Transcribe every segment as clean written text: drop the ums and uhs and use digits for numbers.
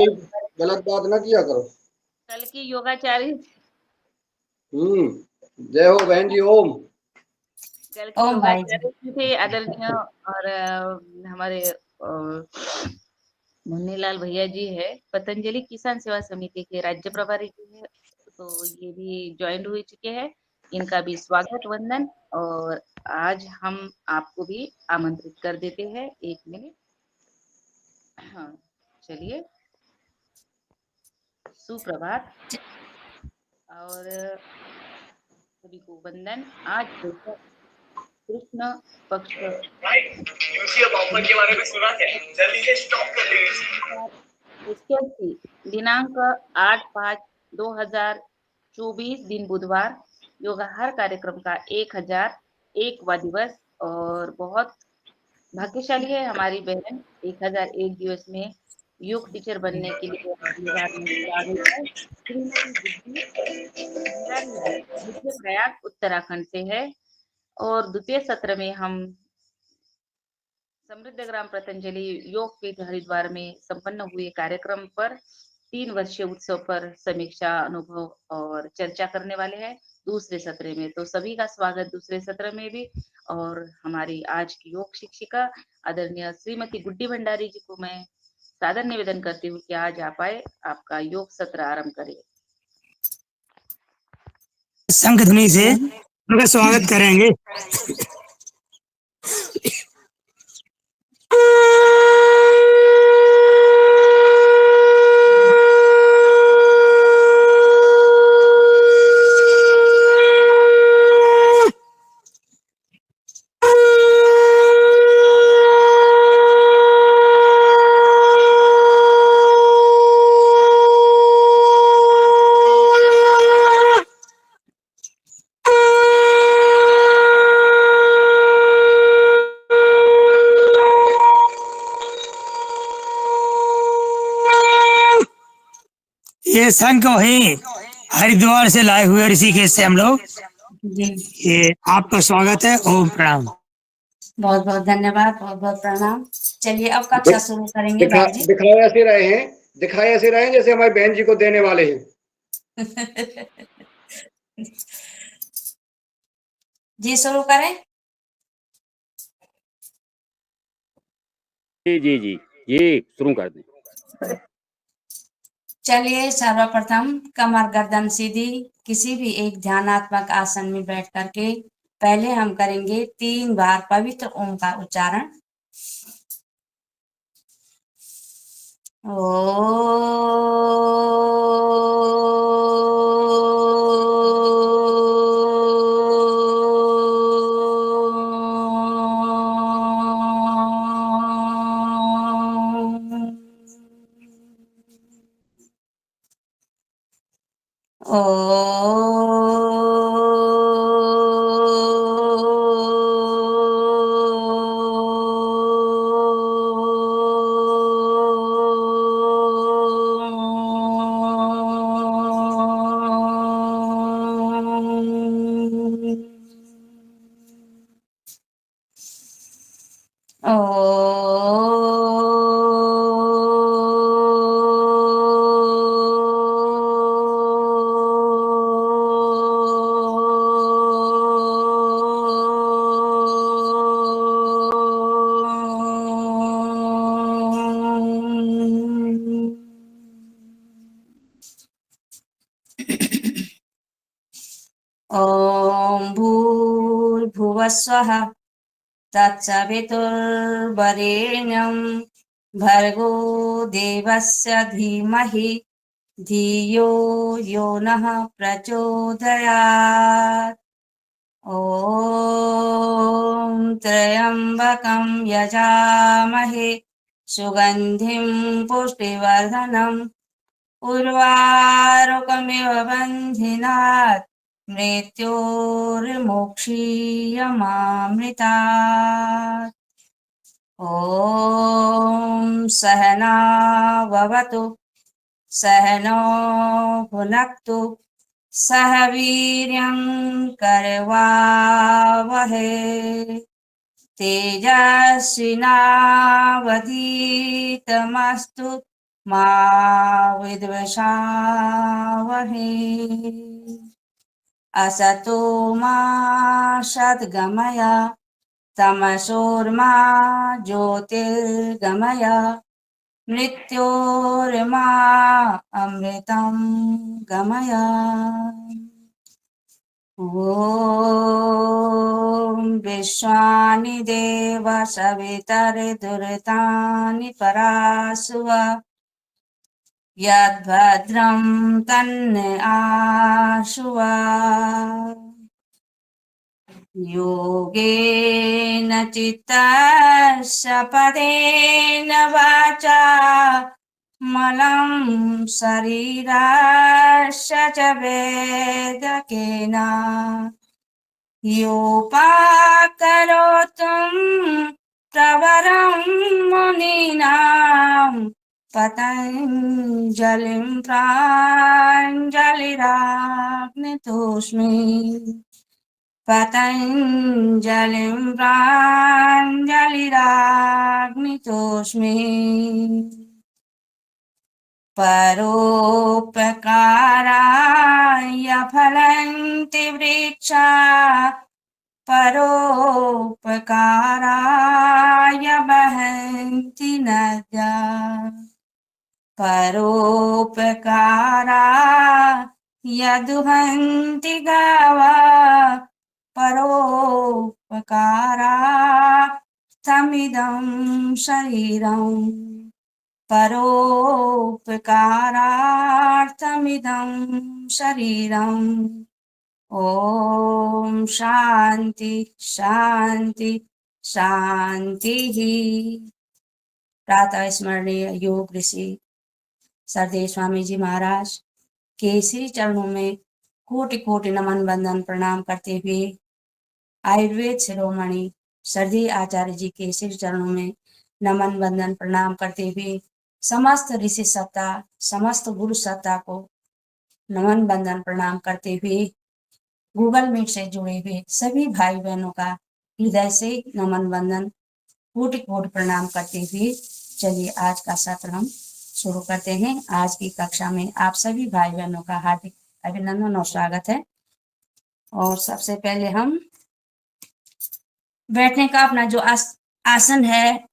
गलत बात ना किया करो। कल की योगाचार्य जय हो बहन जी, ओम। कल की ओम भाई जी। योगाचार्य थे आदरणीय और हमारे मुन्नीलाल भैया जी है, पतंजलि किसान सेवा समिति के राज्य प्रभारी जी है, तो ये भी ज्वाइन हो चुके हैं। इनका भी स्वागत वंदन। और आज हम आपको भी आमंत्रित कर देते हैं। 1 मिनट। हाँ, चलिए। सुप्रभात और सभी को वंदन। आज कृष्ण पक्ष के बारे में सुना है, जल्दी से स्टॉप कर दीजिए। दिनांक 8/5/2024 दिन बुधवार। योगाहार कार्यक्रम का 1001वां दिवस और बहुत भाग्यशाली है हमारी बहन 1001 दिवस में योग टीचर बनने के लिए योगाहार में आ गई है। श्रीमती गुड्डी भंडारी जी रुद्रप्रयाग उत्तराखंड से है और द्वितीय सत्र में हम समृद्ध ग्राम पतंजलि योग पीठ हरिद्वार में संपन्न हुए कार्यक्रम पर 3 वर्षीय उत्सव पर समीक्षा अनुभव और चर्चा करने वाले हैं दूसरे सत्र में। तो सभी का स्वागत दूसरे सत्र में भी। और हमारी आज की योग शिक्षिका आदरणीय श्रीमती गुड्डी भंडारी जी को मैं सादर निवेदन करती हूँ कि आज आप आए, आपका योग सत्र आरंभ करें। शंख ध्वनि से उनका स्वागत करेंगे। ये शंख वही हरिद्वार से लाए हुए ऋषिकेश से हम लोग। जी ये आपका स्वागत है। ओम प्रणाम। बहुत बहुत धन्यवाद, बहुत बहुत प्रणाम। चलिए अब कक्षा शुरू करेंगे भाई जी। दिखाए ऐसे रहे हैं जैसे हमारी बहन जी को देने वाले हैं। जी शुरू करें। जी ये शुरू कर दें। चलिए सर्वप्रथम कमर गर्दन सीधी किसी भी एक ध्यानात्मक आसन में बैठ करके पहले हम करेंगे 3 बार पवित्र ओम का उच्चारण। ओम भूर्भुवस्वः तत्सवितुर्वरेण्यं भर्गो देवस्य धीमहि धियो यो नः प्रचोदयात्। ॐ त्र्यम्बकं यजामहे सुगन्धिं पुष्टिवर्धनम् उर्वारुकमिव बन्धिनात् मृत्योर्मुक्षीयमामृतात्। ॐ सहना भवतु सहनो भुनक्तु सह वीर्यं करवावहै तेजस्विनावधीतमस्तु मा विद्विषावहे असतो मा सद्गमय तमसोर्मा ज्योतिर्गमय मृत्योर्मा अमृतं गमय। ॐ विश्वानि देव सवितर्दुरितानि परासुव यद्भद्रं तन्न आशुव योगेन चित्तस्य पदेन वाचा मलं शरीरस्य च वेदकेन योपाकरोतुं प्रवरं मुनीनां पतञ्जलिं प्राञ्जलिराग्नितोऽस्मि पतञ्जलिं प्राञ्जलिराग्नितोऽस्मि परोपकाराय फलन्ति वृक्षा परोपकाराय वहन्ति नद्या परोपकाराय दुहन्ति गावः परोपकारार्थमिदं शरीरम् परोपकारार्थमिदं शरीरम् ॐ शान्ति शान्ति शान्तिः। प्रातः स्मरणीय योग ऋषि सरदेव स्वामी जी महाराज के श्री चरणों में कोटि कोटि नमन वंदन प्रणाम करते हुए आयुर्वेद शिरोमणि सरदेव आचार्य जी के श्री चरणों में नमन वंदन प्रणाम करते हुए समस्त ऋषि सत्ता समस्त गुरु सत्ता को नमन वंदन प्रणाम करते हुए गूगल मीट से जुड़े हुए सभी भाई बहनों का हृदय से नमन वंदन कोटि कोटि प्रणाम करते हुए चलिए आज का सत्र हम शुरू करते हैं। आज की कक्षा में आप सभी भाई बहनों का हार्दिक अभिनंदन और स्वागत है। और सबसे पहले हम बैठने का अपना जो आसन है,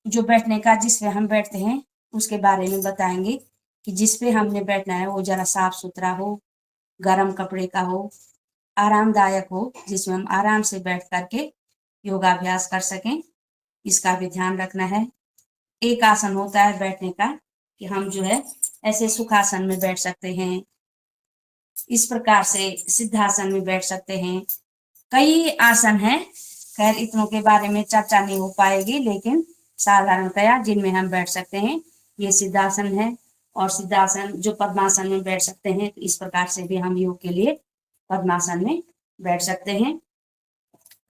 जो बैठने का जिस पे हम बैठते हैं उसके बारे में बताएंगे कि जिस पे हमने बैठना है वो जरा साफ सुथरा हो, गर्म कपड़े का हो, आरामदायक हो, जिसमें हम आराम से बैठ करके योगाभ्यास कर सकें, इसका भी ध्यान रखना है। एक आसन होता है बैठने का कि हम जो है ऐसे सुखासन में बैठ सकते हैं, इस प्रकार से सिद्धासन में बैठ सकते हैं। कई आसन हैं, खैर इतनों के बारे में चर्चा नहीं हो पाएगी, लेकिन साधारणतया जिनमें हम बैठ सकते हैं ये सिद्धासन है। और सिद्धासन जो पद्मासन में बैठ सकते हैं, तो इस प्रकार से भी हम योग के लिए पद्मासन में बैठ सकते हैं,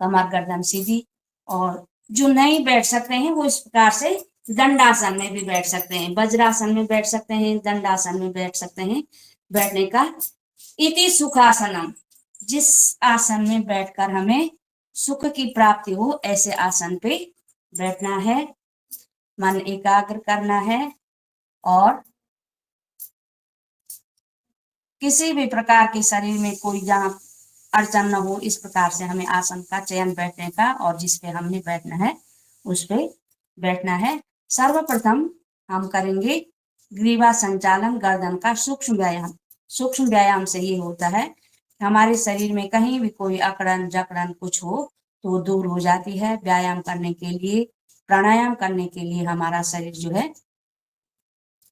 कमर गर्दन सीधी। और जो नहीं बैठ सकते हैं वो इस प्रकार से दंडासन में भी बैठ सकते हैं, वज्रासन में बैठ सकते हैं, दंडासन में बैठ सकते हैं। बैठने का इति सुखासनम, जिस आसन में बैठकर हमें सुख की प्राप्ति हो ऐसे आसन पे बैठना है। मन एकाग्र करना है और किसी भी प्रकार के शरीर में कोई जहाँ अड़चन न हो, इस प्रकार से हमें आसन का चयन बैठने का और जिस पे हमने बैठना है उस पे बैठना है। सर्वप्रथम हम करेंगे ग्रीवा संचालन, गर्दन का सूक्ष्म व्यायाम। सूक्ष्म व्यायाम से ये होता है हमारे शरीर में कहीं भी कोई अकड़न जकड़न कुछ हो तो दूर हो जाती है। व्यायाम करने के लिए, प्राणायाम करने के लिए हमारा शरीर जो है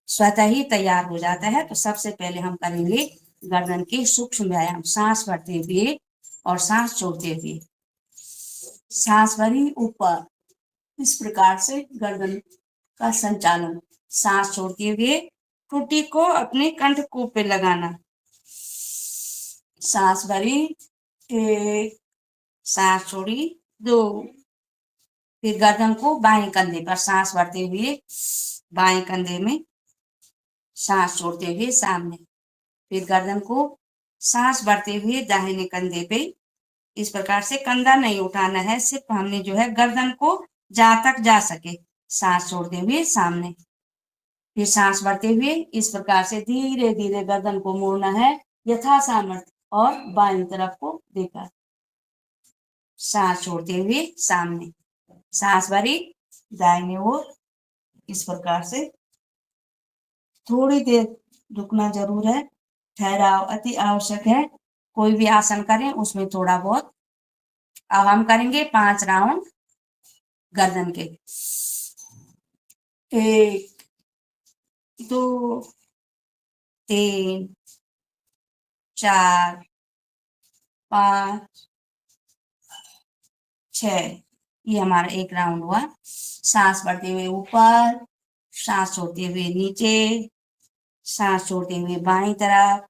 स्वतः ही तैयार हो जाता है। तो सबसे पहले हम करेंगे गर्दन के सूक्ष्म व्यायाम, सांस भरते हुए और सांस छोड़ते हुए। सांस भरी ऊपर, इस प्रकार से गर्दन का संचालन। सांस छोड़ते हुए टूटी को अपने कंठकूप पे लगाना। सांस भरी 1, सांस छोड़ी 2, फिर गर्दन को बाएं कंधे पर सांस भरते हुए बाएं कंधे में, सांस छोड़ते हुए सामने, फिर गर्दन को सांस भरते हुए दाहिने कंधे पे। इस प्रकार से कंधा नहीं उठाना है, सिर्फ हमने जो है गर्दन को जहां तक जा सके सांस छोड़ते हुए सामने। फिर सांस भरते हुए इस प्रकार से धीरे धीरे गर्दन को मोड़ना है यथा सामर्थ्य और बाईं तरफ को देखकर। सांस छोड़ते हुए सामने, सांस भरी दाहिनी ओर, इस प्रकार से। थोड़ी देर रुकना जरूर है, ठहराव अति आवश्यक है। कोई भी आसन करें उसमें थोड़ा बहुत। अब हम करेंगे 5 राउंड गर्दन के। 1 2 3 4 5 6। ये हमारा 1 राउंड हुआ। सांस भरते हुए ऊपर, सांस छोड़ते हुए नीचे, सांस छोड़ते हुए बाईं तरफ,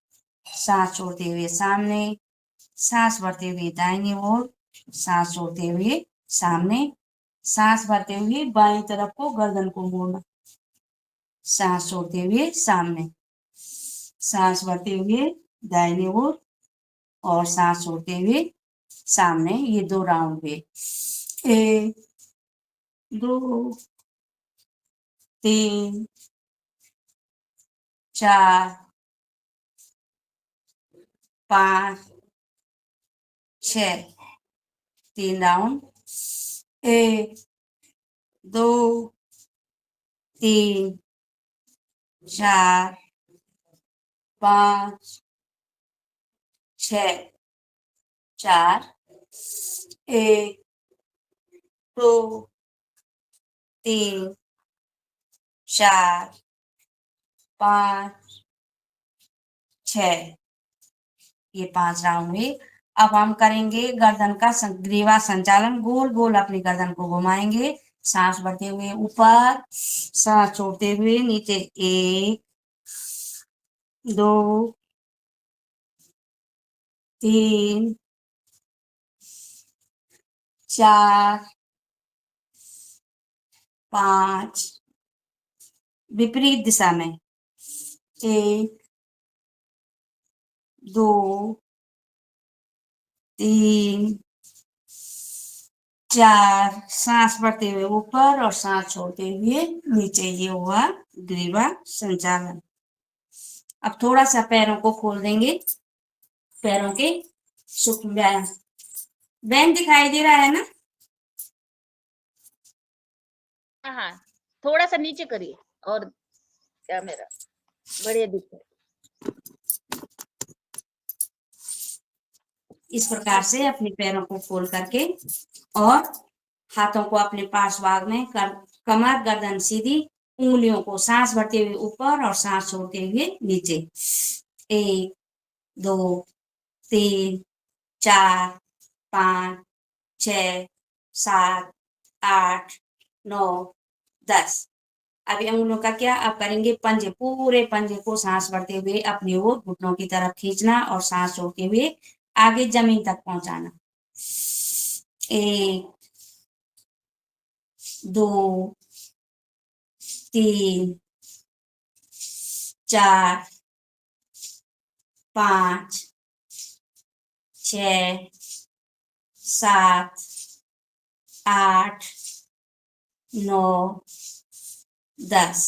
सांस छोड़ते हुए सामने, सांस भरते हुए दाहिनी ओर, सांस छोड़ते हुए सामने, सांस भरते हुए बाईं तरफ को गर्दन को मोड़ना, सांस छोड़ते हुए सामने, सांस भरते हुए दाहिनी ओर और सांस छोड़ते हुए सामने। ये 2 राउंड हुए। 1 2 3 4 5 6। 3 राउंड। 1 2 3 4 5 6। 4 1 2 3 4 5 6। ये 5 राउंड हुए। अब हम करेंगे गर्दन का ग्रीवा संचालन। गोल गोल अपनी गर्दन को घुमाएंगे, सांस भरते हुए ऊपर, सांस छोड़ते हुए नीचे। 1 2 3 4 5। विपरीत दिशा में। 1 2 3 4। सांस भरते हुए ऊपर और सांस छोड़ते हुए नीचे। ये हुआ ग्रीवा संचालन। अब थोड़ा सा पैरों को खोल देंगे, पैरों के सूक्ष्म व्यायाम। बैंड दिखाई दे रहा है ना? हाँ हाँ, थोड़ा सा नीचे करिए और कैमरा बढ़िया दिख रहा है। इस प्रकार से अपने पैरों को खोल करके और हाथों को अपने पास भाग में कर, कमर गर्दन सीधी, उंगलियों को सांस भरते हुए ऊपर और सांस छोड़ते हुए नीचे। 1 2 3 4 5 6 7 8 9 10। अभी उंगलियों का क्या, अब करेंगे पंजे। पूरे पंजे को सांस भरते हुए अपनी ओर घुटनों की तरफ खींचना और सांस छोड़ते हुए आगे जमीन तक पहुंचाना। 1 2 3 4 5 6 7 8 9 10।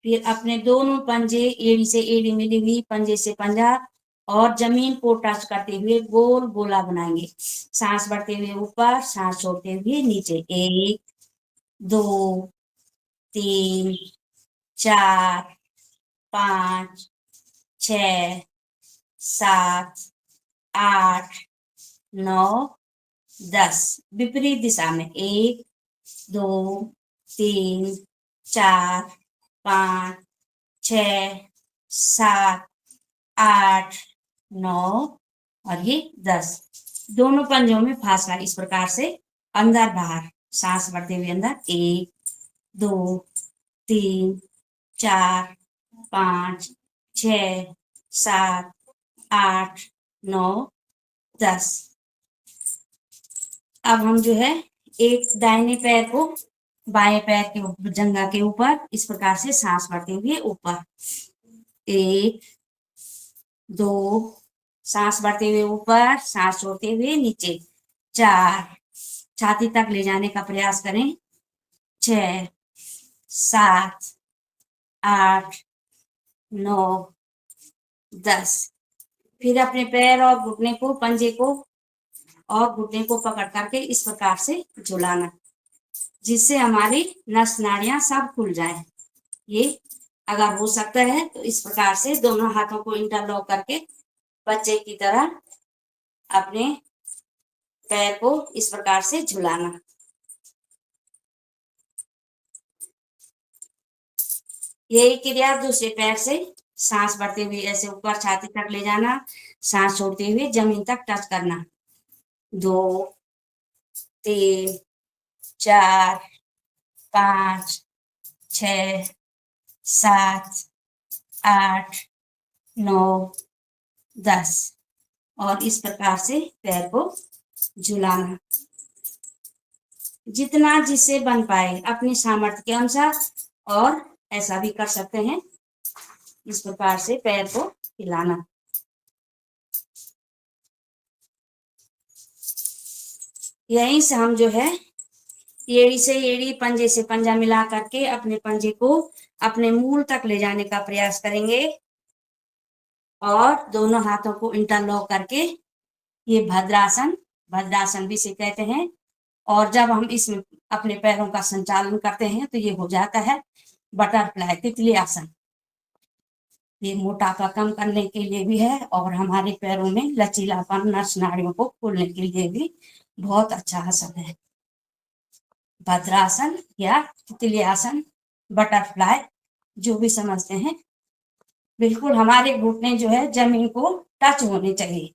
फिर अपने दोनों पंजे एड़ी से एड़ी मिली हुई, पंजे से पंजा और जमीन को टच करते हुए गोल गोला बनाएंगे। सांस भरते हुए ऊपर, सांस छोड़ते हुए नीचे। 1 2 3 4 5 6 7 8 9 10। विपरीत दिशा में। 1 2 3 4 5 6 7 8 9 और ये 10। दोनों पंजों में फासला इस प्रकार से अंदर बाहर। सांस भरते हुए अंदर। 1 2 3 4 5 6 7 8 9 10। अब हम जो है एक दाहिने पैर को बाएं पैर के जंघा के ऊपर इस प्रकार से सांस भरते हुए ऊपर। 1 2। सांस भरते हुए ऊपर, सांस छोड़ते हुए नीचे। 4। छाती तक ले जाने का प्रयास करें। 6 7 8, 9, 10। फिर अपने पैर और घुटने को, पंजे को और घुटने को पकड़ करके इस प्रकार से झुलाना, जिससे हमारी नस नाड़ियां सब खुल जाए। ये अगर हो सकता है तो इस प्रकार से दोनों हाथों को इंटरलॉक करके बच्चे की तरह अपने पैर को इस प्रकार से झुलाना। यही क्रिया दूसरे पैर से सांस भरते हुए ऐसे ऊपर छाती तक ले जाना, सांस छोड़ते हुए जमीन तक टच करना। 2, 3, 4, 5, 6, 7, 8, 9, 10 और इस प्रकार से पैर को झुलाना, जितना जिससे बन पाए अपनी सामर्थ्य के अनुसार। और ऐसा भी कर सकते हैं, इस प्रकार से पैर को हिलाना। यहीं से हम जो है एड़ी से एड़ी, पंजे से पंजा मिला करके अपने पंजे को अपने मूल तक ले जाने का प्रयास करेंगे और दोनों हाथों को इंटरलॉक करके ये भद्रासन, भद्रासन भी से कहते हैं। और जब हम इसमें अपने पैरों का संचालन करते हैं तो ये हो जाता है बटरफ्लाई, तितली आसन। ये मोटापा कम करने के लिए भी है और हमारे पैरों में लचीलापन, नस नाड़ियों को खोलने के लिए भी बहुत अच्छा आसन है। भद्रासन या तितली आसन, बटरफ्लाई, जो भी समझते हैं। बिल्कुल हमारे घुटने जो है जमीन को टच होने चाहिए,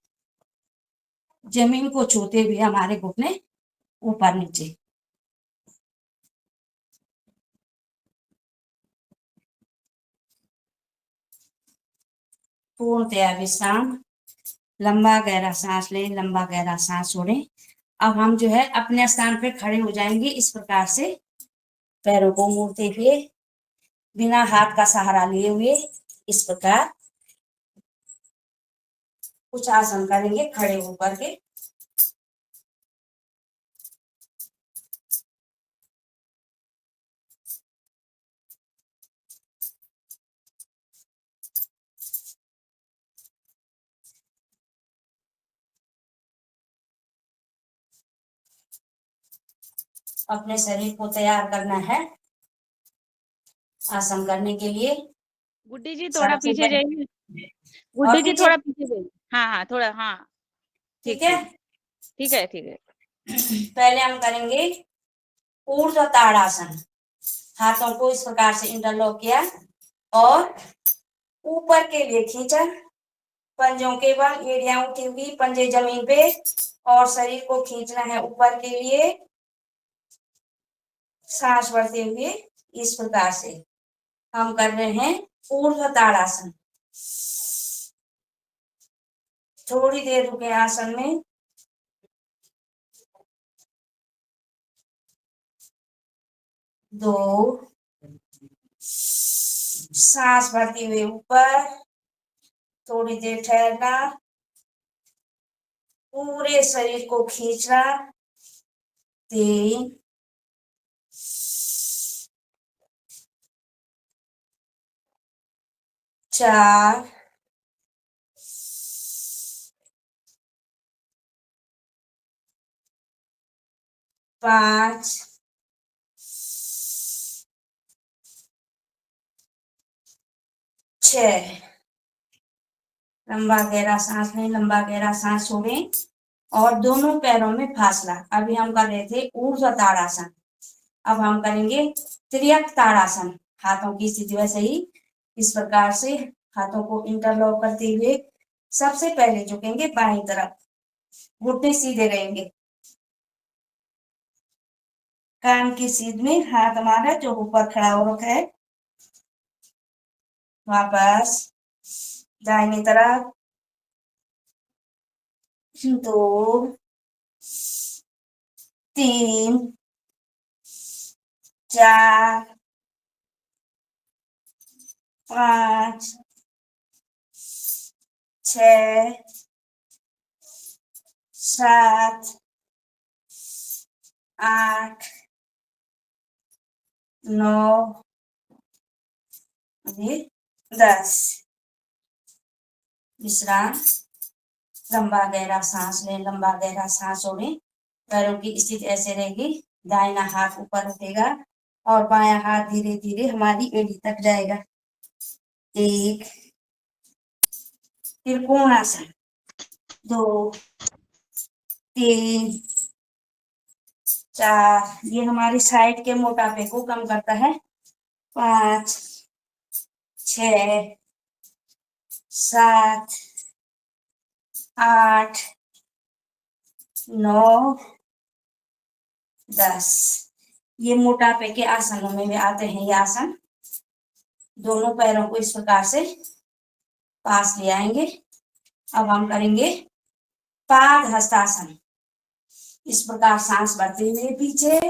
जमीन को छूते भी हमारे घुटने ऊपर नीचे। पूर्णतया विश्राम, लंबा गहरा सांस लें, लंबा गहरा सांस छोड़ें। अब हम जो है अपने स्थान पे खड़े हो जाएंगे इस प्रकार से, पैरों को मोड़ते हुए, बिना हाथ का सहारा लिए हुए। इस प्रकार कुछ आसन करेंगे खड़े होकर के। अपने शरीर को तैयार करना है आसन करने के लिए। गुड्डी जी थोड़ा सबसे पीछे पहले जाइए, और गुड्डी जी पीछे, थोड़ा पीछे जाइए। हाँ हाँ थोड़ा, हाँ ठीक ठीक है। ठीक, ठीक है ठीक है। पहले हम करेंगे ऊर्ध्व ताड़ासन। हाथों को इस प्रकार से इंटरलॉक किया और ऊपर के लिए खींचा, पंजों के बल, एड़ियां उठी हुई, पंजे जमीन पे और शरीर को खींचना है ऊपर के लिए, सांस भरते हुए। इस प्रकार से हम कर रहे हैं ऊर्ध्व ताड़ासन। थोड़ी देर रुके आसन में। 2, सांस भरते हुए ऊपर, थोड़ी देर ठहरना, पूरे शरीर को खींचना। 3, 4, 5, 6। लंबा गहरा सांस लें, लंबा गहरा सांस छोड़ें और दोनों पैरों में फासला। अभी हम कर रहे थे ऊर्ध्व ताड़ासन, अब हम करेंगे त्रियक ताड़ासन। हाथों की स्थिति वैसे ही इस प्रकार से हाथों को इंटरलॉक करते हुए सबसे पहले झुकेंगे बाईं तरफ, घुटने सीधे रहेंगे, कान की सीध में हाथ हमारा जो ऊपर खड़ा हो रखा है। वापस दाहिनी तरफ। 2, 3, 4, 5, 6, 7, 8, 9, ये 10। विश्राम, लंबा गहरा सांस लें, लंबा गहरा सांस छोड़ें। पैरों की स्थिति ऐसे रहेगी, दाहिना हाथ ऊपर उठेगा और बायां हाथ धीरे धीरे हमारी एड़ी तक जाएगा। 1, त्रिकोण आसन, 2, 3, 4, ये हमारी साइड के मोटापे को कम करता है। 5, 6, 7, 8, 9, 10। ये मोटापे के आसनों में भी आते हैं। ये आसन दोनों पैरों को इस प्रकार से पास ले आएंगे। अब हम करेंगे पाद हस्तासन। इस प्रकार सांस भरते हुए पीछे,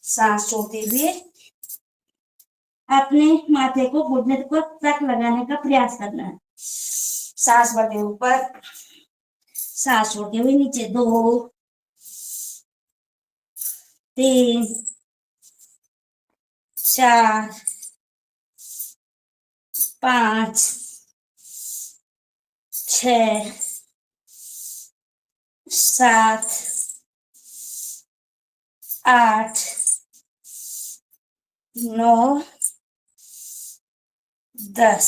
सांस छोड़ते हुए अपने माथे को घुटने को तक लगाने का प्रयास करना है। सांस भरते ऊपर, सांस छोड़ते हुए नीचे। 2, 3, 4, 5, 6, 7, 8, 9, 10।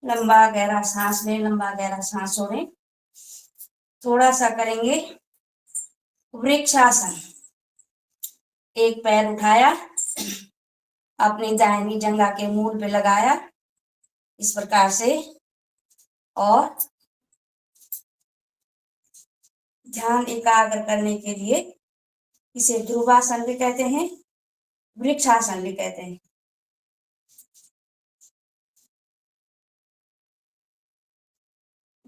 लंबा गहरा सांस लें, लंबा गहरा सांस छोड़ें। थोड़ा सा करेंगे वृक्षासन। एक पैर उठाया, अपनी दाहिनी जंघा के मूल पे लगाया इस प्रकार से, और ध्यान एकाग्र करने के लिए इसे ध्रुवासन भी कहते हैं, वृक्षासन भी कहते हैं।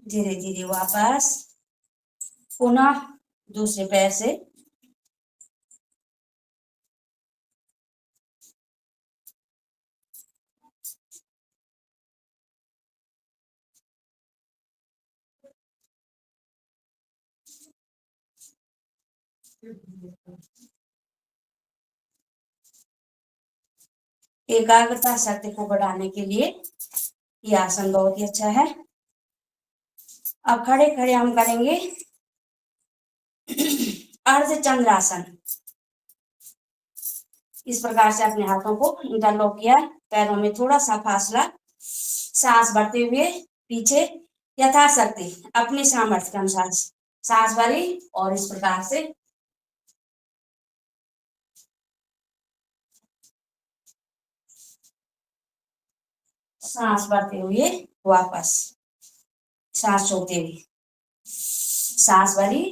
धीरे धीरे वापस पुनः दूसरे पैर से एकाग्रता शक्ति को बढ़ाने के लिए यह आसन बहुत ही अच्छा है। अब खड़े खड़े हम करेंगे अर्धचंद्रासन। इस प्रकार से अपने हाथों को इंटरलॉक किया, पैरों में थोड़ा सा फासला, सांस भरते हुए पीछे यथाशक्ति अपने सामर्थ्य के अनुसार सांस भरी और इस प्रकार से सांस भरते हुए वापस, सांस छोड़ते हुए, सांस भरी,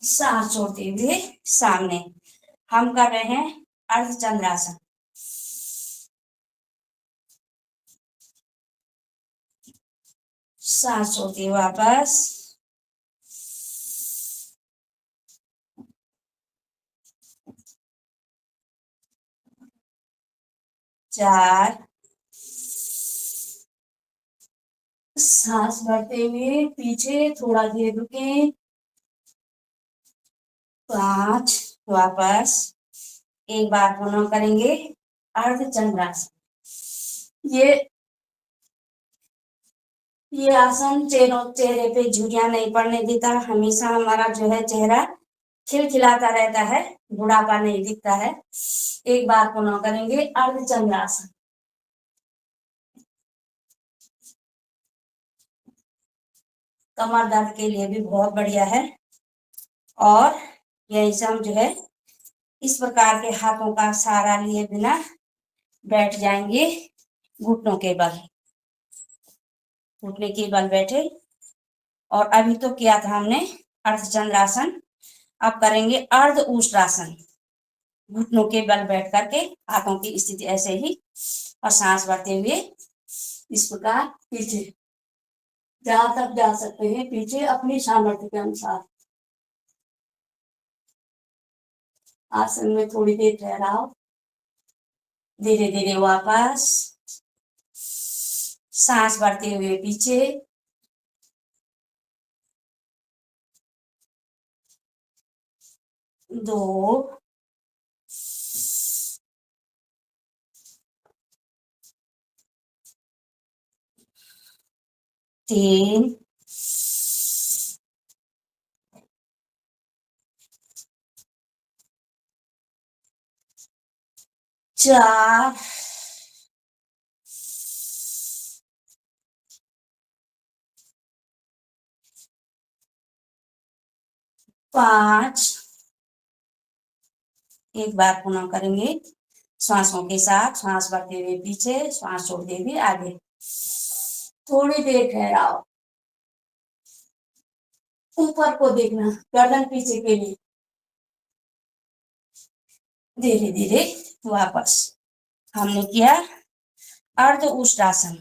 सांस छोड़ते हुए सामने। हम कर रहे हैं अर्धचंद्रासन। सांस छोड़ते हुए वापस, 4, सांस भरते हुए पीछे थोड़ा देर रुके, 5, वापस। एक बार पुनः करेंगे अर्धचंद्रासन। ये आसन चेहरे पे झुर्रियां नहीं पड़ने देता, हमेशा हमारा जो है चेहरा खिलखिलाता रहता है, बुढ़ापा नहीं दिखता है। एक बार पुनः करेंगे अर्धचंद्रासन। कमर दर्द के लिए भी बहुत बढ़िया है। और यही से हम जो है इस प्रकार के हाथों का सहारा लिए बिना बैठ जाएंगे, घुटनों के बल, घुटने के बल बैठे। और अभी तो किया था हमने अर्धचंद्रासन, अब करेंगे अर्ध उष्ट्रासन। घुटनों के बल बैठ करके हाथों की स्थिति ऐसे ही, और सांस भरते हुए इस प्रकार पीछे जहां तक जा सकते हैं, पीछे अपनी सामर्थ्य के अनुसार। आसन में थोड़ी देर ठहराओ, धीरे धीरे वापस, सांस भरते हुए पीछे, 2, 3 4 5 एक बार पुनः करेंगे श्वासों के साथ, श्वास भरते हुए पीछे, श्वास छोड़ते हुए आगे। थोड़ी देर ठहराओ, ऊपर को देखना, गर्दन पीछे के लिए। धीरे धीरे वापस। हमने किया अर्ध उष्टासन।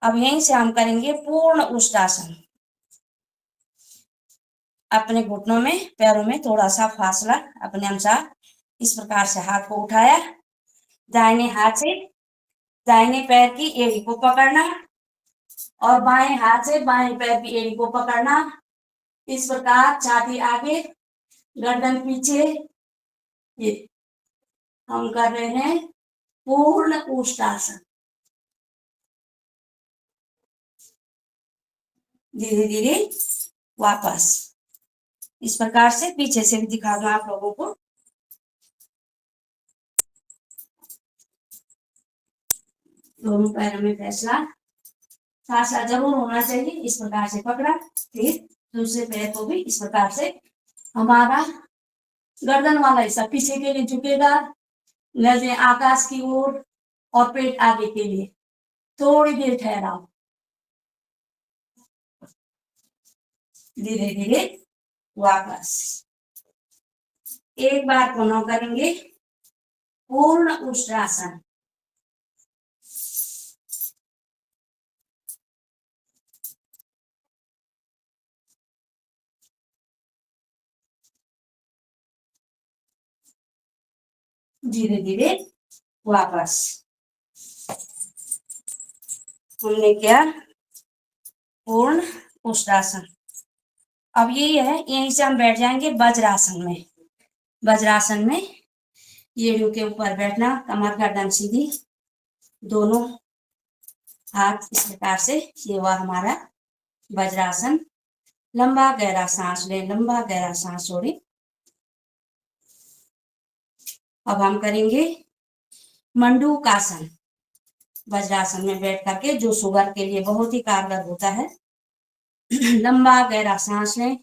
अब यहीं से हम करेंगे पूर्ण उष्टासन। अपने घुटनों में, पैरों में थोड़ा सा फासला अपने अनुसार इस प्रकार से हाथ को उठाया, दाहिने हाथ से दाहिने पैर की एड़ी को पकड़ना और बाएं हाथ से बाएं पैर की एड़ी को पकड़ना। इस प्रकार छाती आगे, गर्दन पीछे। ये हम कर रहे हैं पूर्ण उष्टासन। धीरे धीरे वापस। इस प्रकार से पीछे से भी दिखा दूं आप लोगों को। दोनों पैरों में फैसला फासला जरूर होना चाहिए। इस प्रकार से पकड़ा, फिर दूसरे पैर को भी इस प्रकार से। हमारा गर्दन वाला हिस्सा पीछे के लिए झुकेगा, नजरें आकाश की ओर और पेट आगे के लिए। थोड़ी देर ठहराओ, धीरे धीरे वापस। एक बार पुनः करेंगे पूर्ण उष्टासन। धीरे धीरे वापस। हमने क्या पूर्ण उष्टासन। अब यही है, यहीं से हम बैठ जाएंगे वज्रासन में। वज्रासन में एड़ियों के ऊपर बैठना, कमर गर्दन सीधी, दोनों हाथ इस प्रकार से। ये हुआ हमारा वज्रासन। लंबा गहरा सांस लें, लंबा गहरा सांस छोड़ें। अब हम करेंगे मंडूकासन। वज्रासन में बैठ करके, जो शुगर के लिए बहुत ही कारगर होता है। लंबा गहरा सांस लें,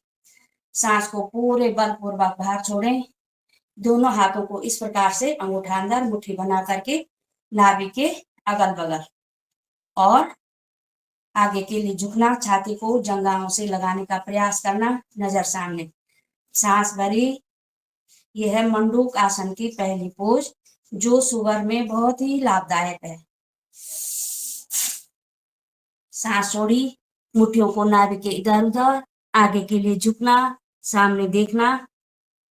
सांस को पूरे बलपूर्वक बाहर छोड़ें। दोनों हाथों को इस प्रकार से अंगूठा अंदर, मुट्ठी बना करके नाभि के अगल बगल और आगे के लिए झुकना, छाती को जंघाओं से लगाने का प्रयास करना, नजर सामने, सांस भरी। यह है मंडूक आसन की पहली पोज, जो शुगर में बहुत ही लाभदायक है। सांस छोड़ी, मुट्ठियों को नाभि के इधर उधर, आगे के लिए झुकना, सामने देखना।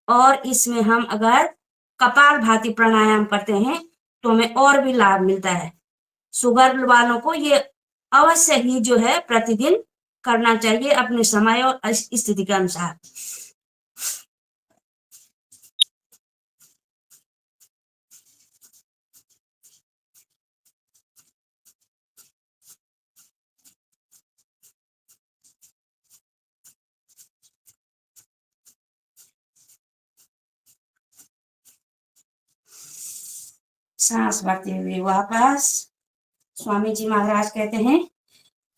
और इसमें हम अगर कपालभाति प्राणायाम करते हैं तो हमें और भी लाभ मिलता है। शुगर वालों को ये अवश्य ही जो है प्रतिदिन करना चाहिए, अपने समय और स्थिति के अनुसार। सांस भरते हुए वापस। स्वामी जी महाराज कहते हैं,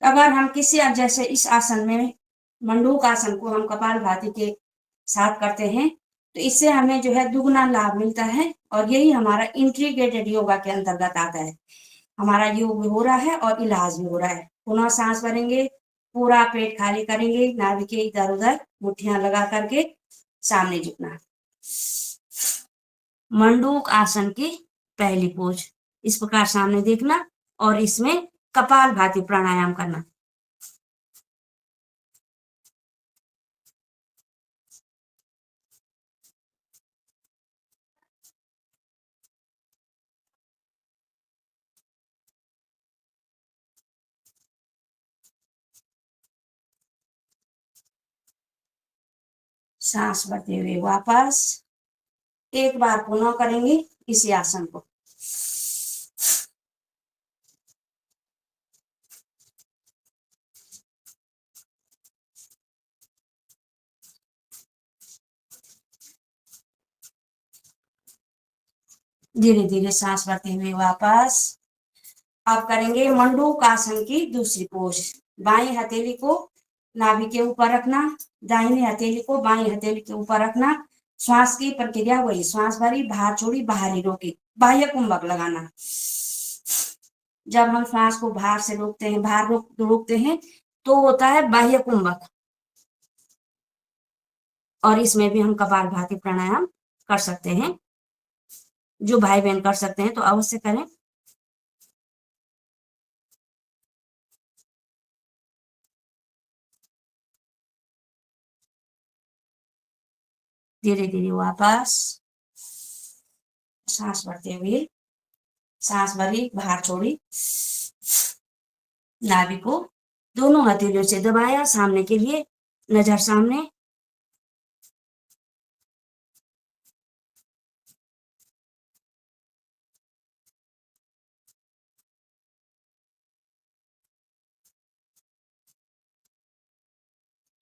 अगर हम किसी जैसे इस आसन में, मंडूक आसन को हम कपालभाति के साथ करते हैं तो इससे हमें जो है दुगना लाभ मिलता है। और यही हमारा इंटीग्रेटेड योगा के अंतर्गत आता है। हमारा योग भी हो रहा है और इलाज भी हो रहा है। पुनः सांस भरेंगे, पूरा पेट खाली करेंगे, नाभि के इधर उधर मुट्ठियां लगा करके सामने झुकना। मंडूक आसन की पहली पोज, इस प्रकार सामने देखना और इसमें कपालभाति प्राणायाम करना। सांस भरते हुए वापस। एक बार पुनः करेंगे इसी आसन को। धीरे धीरे सांस भरते हुए वापस। अब करेंगे मंडूकासन की दूसरी पोज। बाई हथेली को नाभि के ऊपर रखना, दाहिनी हथेली को बाई हथेली के ऊपर रखना। श्वास की प्रक्रिया वही, श्वास भरी, बाहर छोड़ी, बाहर ही रोकी, बाह्य कुंभक लगाना। जब हम श्वास को बाहर से रोकते हैं, बाहर रोकते हैं तो होता है बाह्य कुंभक। और इसमें भी हम कपालभाति प्राणायाम कर सकते हैं। जो भाई बहन कर सकते हैं तो अवश्य करें। धीरे धीरे वापस सांस भरते हुए, सांस भरी, बाहर छोड़ी, नाभि को दोनों हथेलियों से दबाया सामने के लिए, नजर सामने।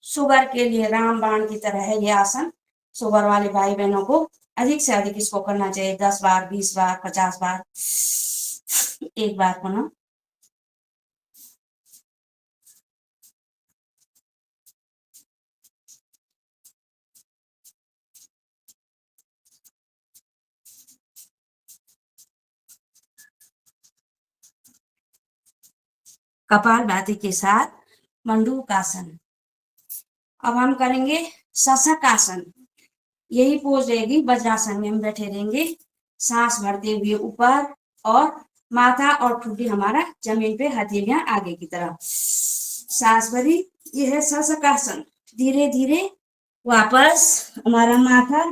शुगर के लिए रामबाण की तरह है ये आसन। शुगर वाले भाई बहनों को अधिक से अधिक इसको करना चाहिए, 10 बार, 20 बार, 50 बार। एक बार पुनः। कपालभाति के साथ मंडूकासन। अब हम करेंगे शशकासन। यही पोज रहेगी, वज्रासन में हम बैठे रहेंगे, सांस भरते हुए ऊपर, और माथा और ठुड्डी हमारा जमीन पे, हथेलियां आगे की तरफ। सांस भरी, यह है शशकासन। धीरे धीरे वापस हमारा माथा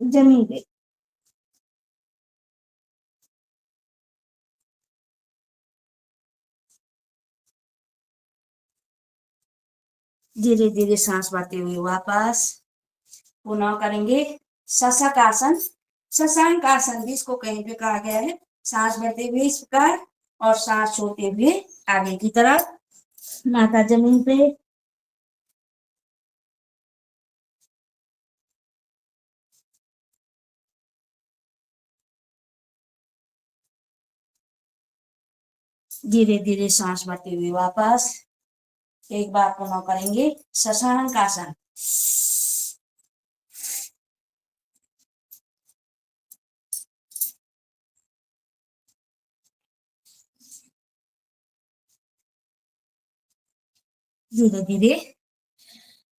जमीन पे। धीरे धीरे सांस भरते हुए वापस। पुनः करेंगे शशकासन। शशांक आसन भी इसको कहीं पे कहा गया है। सांस भरते हुए इस प्रकार और सांस छोड़ते हुए आगे की तरफ, माथा जमीन पे। धीरे धीरे सांस भरते हुए वापस। एक बार पुनः करेंगे शशांक आसन। धीरे धीरे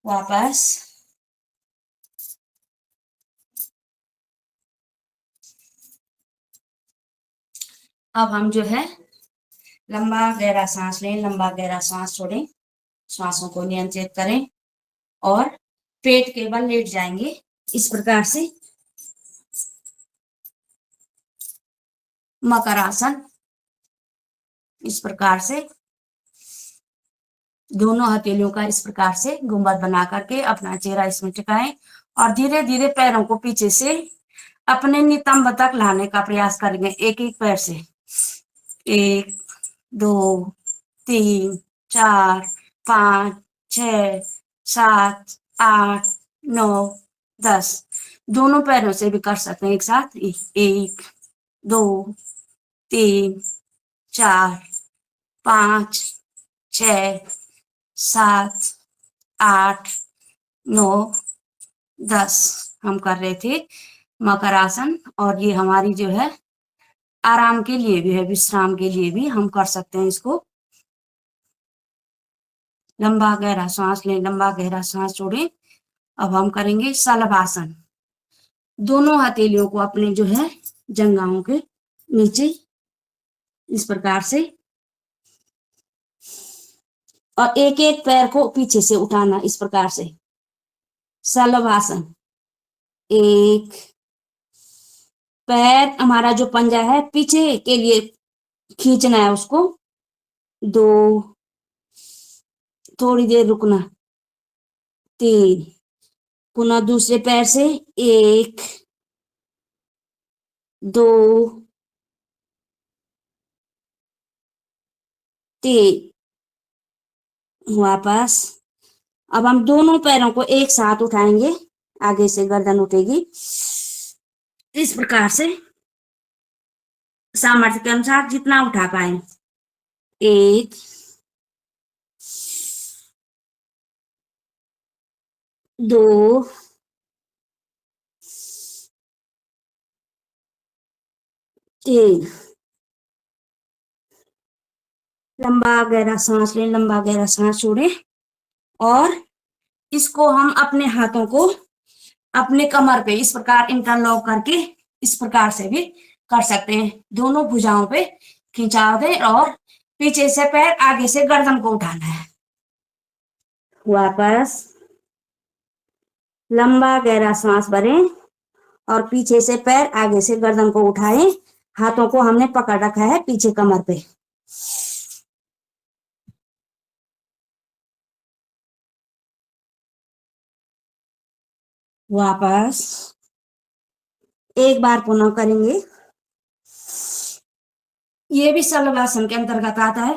वापस। अब हम जो है लंबा गहरा सांस लें, लंबा गहरा सांस छोड़ें, श्वासों को नियंत्रित करें और पेट के बल लेट जाएंगे इस प्रकार से। मकर आसन। इस प्रकार से दोनों हथेलियों का इस प्रकार से गुंबद बना करके अपना चेहरा इसमें टिकाएं और धीरे धीरे पैरों को पीछे से अपने नितंब तक लाने का प्रयास करेंगे, एक एक पैर से। 1 2 3 4 5 6 7 8 9 10। दोनों पैरों से भी कर सकते हैं एक साथ। 1 2 3 4 5 6 7 8 9 10 हम कर रहे थे मकर आसन। और ये हमारी जो है आराम के लिए भी है, विश्राम के लिए भी हम कर सकते हैं इसको। लंबा गहरा सांस लें, लंबा गहरा सांस छोड़ें। अब हम करेंगे शलभासन। दोनों हथेलियों को अपने जो है जंघाओं के नीचे इस प्रकार से, और एक एक पैर को पीछे से उठाना इस प्रकार से। शलभासन। एक पैर हमारा जो पंजा है पीछे के लिए खींचना है उसको। 2 थोड़ी देर रुकना। 3 पुनः दूसरे पैर से 1 2 3 वापस। अब हम दोनों पैरों को एक साथ उठाएंगे, आगे से गर्दन उठेगी इस प्रकार से। सामर्थ्य के अनुसार जितना उठा पाए। 1 2 3। लंबा गहरा सांस लें, लंबा गहरा सांस छोड़ें और इसको हम अपने हाथों को अपने कमर पे इस प्रकार इंटरलॉक करके इस प्रकार से भी कर सकते हैं। दोनों भुजाओं पे खिंचाव दें और पीछे से पैर, आगे से गर्दन को उठाना है। वापस लंबा गहरा सांस भरें और पीछे से पैर, आगे से गर्दन को उठाएं। हाथों को हमने पकड़ रखा है पीछे कमर पे। वापस एक बार पुनः करेंगे। ये भी शलभासन के अंतर्गत आता है।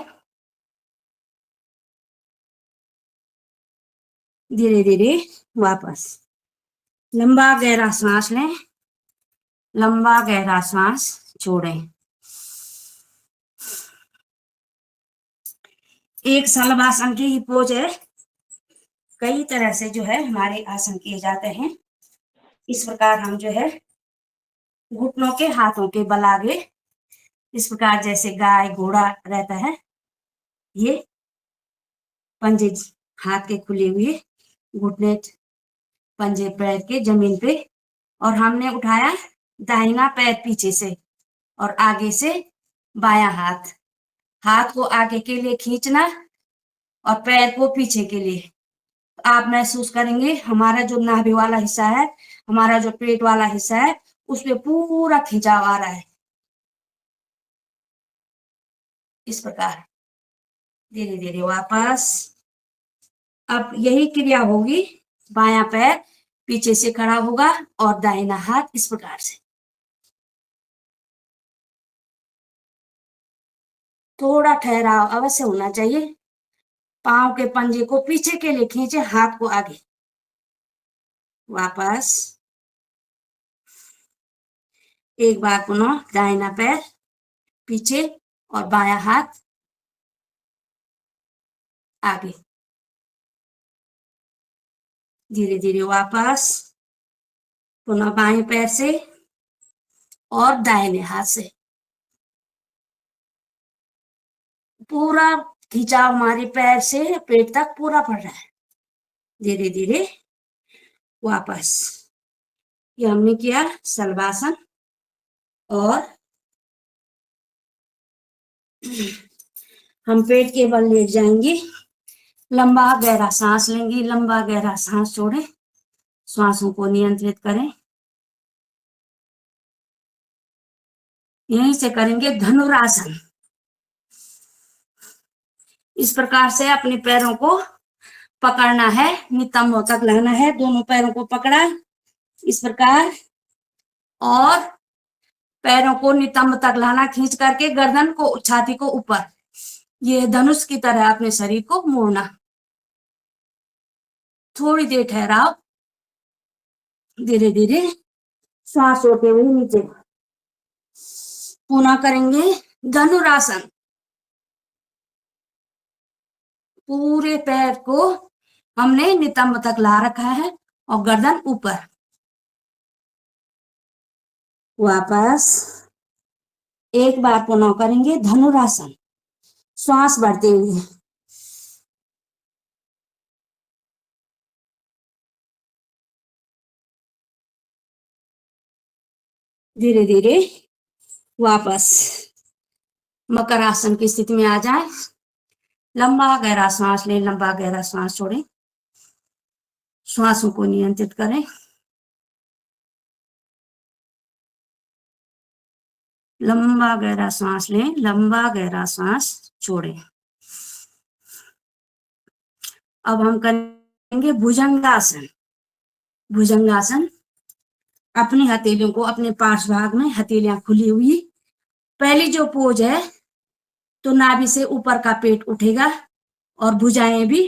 धीरे धीरे वापस लंबा गहरा सांस लें, लंबा गहरा सांस छोड़ें। एक शलभासन की ही पोज है। कई तरह से जो है हमारे आसन किए जाते हैं। इस प्रकार हम जो है घुटनों के, हाथों के बल आगे इस प्रकार जैसे गाय घोड़ा रहता है, ये पंजे हाथ के खुले हुए, घुटने पंजे पैर के जमीन पे, और हमने उठाया दाहिना पैर पीछे से और आगे से बायां हाथ। हाथ को आगे के लिए खींचना और पैर को पीछे के लिए। आप महसूस करेंगे हमारा जो नाभि वाला हिस्सा है, हमारा जो पेट वाला हिस्सा है, उस पे पूरा खिंचाव आ रहा है। इस प्रकार धीरे धीरे वापस। अब यही क्रिया होगी, बायां पैर पीछे से खड़ा होगा और दाहिना हाथ इस प्रकार से। थोड़ा ठहराव अवश्य होना चाहिए। पांव के पंजे को पीछे के लिए खींचे, हाथ को आगे। वापस एक बार पुनः दाहिना पैर पीछे और बायां हाथ आगे। धीरे धीरे वापस पुनः बाएं पैर से और दाहिने हाथ से। पूरा खिंचाव हमारे पैर से पेट तक पूरा पड़ रहा है। धीरे धीरे वापस। ये हमने किया शलभासन। और हम पेट के बल लेट जाएंगे। लंबा गहरा सांस लेंगे, लंबा गहरा सांस छोड़ें, श्वासों को नियंत्रित करें। यहीं से करेंगे धनुरासन। इस प्रकार से अपने पैरों को पकड़ना है, नितंबों तक लाना है। दोनों पैरों को पकड़ा इस प्रकार और पैरों को नितंब तक लाना, खींच करके गर्दन को, छाती को ऊपर, ये धनुष की तरह अपने शरीर को मोड़ना। थोड़ी देर ठहराओ। धीरे धीरे सांस होते हुए नीचे। पुनः करेंगे धनुरासन। पूरे पैर को हमने नितंब तक ला रखा है और गर्दन ऊपर। वापस एक बार पुनः करेंगे धनुरासन, श्वास बढ़ते हुए। धीरे धीरे वापस मकर आसन की स्थिति में आ जाए। लंबा गहरा सांस लें, लंबा गहरा सांस छोड़ें, श्वासों को नियंत्रित करें। लंबा गहरा सांस लें, लंबा गहरा सांस छोड़ें। अब हम करेंगे भुजंगासन। भुजंगासन, अपनी हथेलियों को अपने पार्श्व भाग में, हथेलियां खुली हुई। पहली जो पोज है तो नाभि से ऊपर का पेट उठेगा और भुजाएं भी,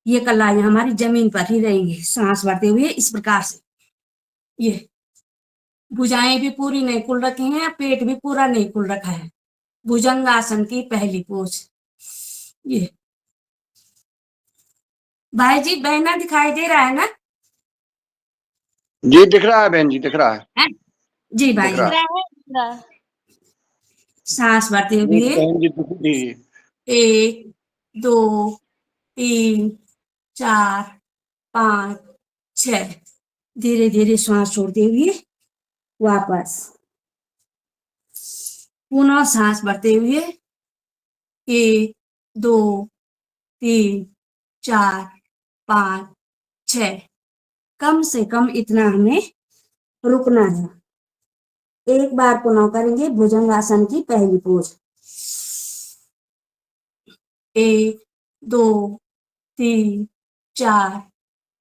ये कलाइयां हमारी जमीन पर ही रहेंगी, सांस भरते हुए इस प्रकार से। ये भुजाएं भी पूरी नहीं खुल रखी हैं, पेट भी पूरा नहीं खुल रखा है। भुजंगासन की पहली पोज। ये भाई जी बहना दिखाई दे रहा है ना? जी दिख रहा है बहन जी, दिख रहा है। है? जी भाई दिख रहा जी। सांस भरते है हुए बहन जी, दिख रही है। 1 2 3 4 5 6। धीरे धीरे श्वास छोड़ते हुए वापस पुनः सांस भरते हुए 1 2 3 4 5 6। कम से कम इतना हमें रुकना है। एक बार पुनः करेंगे भुजंगासन की पहली पोज। 1 2 3 4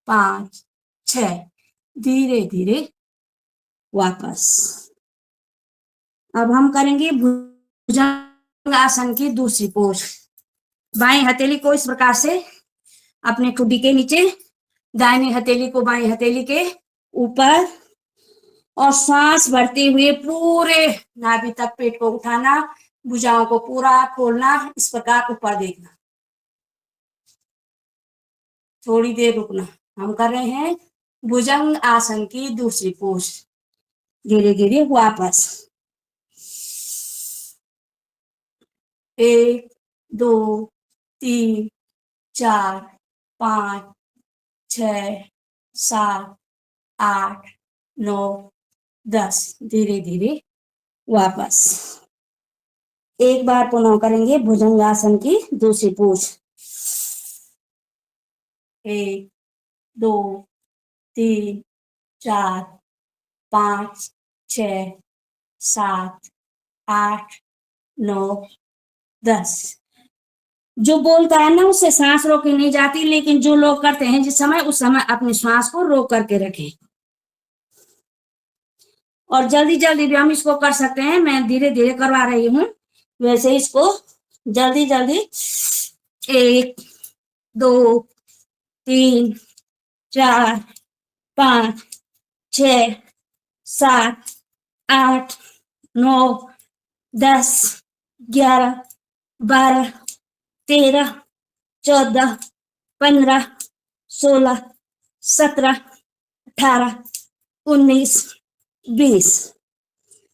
5 6। धीरे धीरे वापस। अब हम करेंगे भुजंगासन की दूसरी पोज। बाएं हथेली को इस प्रकार से अपने ठुड्डी के नीचे, दाहिनी हथेली को बाएं हथेली के ऊपर, और सांस भरते हुए पूरे नाभि तक पेट को उठाना, भुजाओं को पूरा खोलना, इस प्रकार ऊपर देखना। थोड़ी देर रुकना। हम कर रहे हैं भुजंग आसन की दूसरी पोज। धीरे धीरे वापस। 1 2 3 4 5 6 7 8 9 10। धीरे धीरे वापस। एक बार पुनः करेंगे भुजंगासन की दूसरी पोज। 1 2 3 4 5 6 7 8 9 10। जो बोलता है ना उससे सांस रोकी नहीं जाती, लेकिन जो लोग करते हैं जिस समय, उस समय अपनी श्वास को रोक करके रखें। और जल्दी जल्दी भी हम इसको कर सकते हैं। मैं धीरे धीरे करवा रही हूँ, वैसे इसको जल्दी जल्दी 1 2 3 4 5 6 7 8 9 10 11 12 13 14 15 16 17 18 19 20।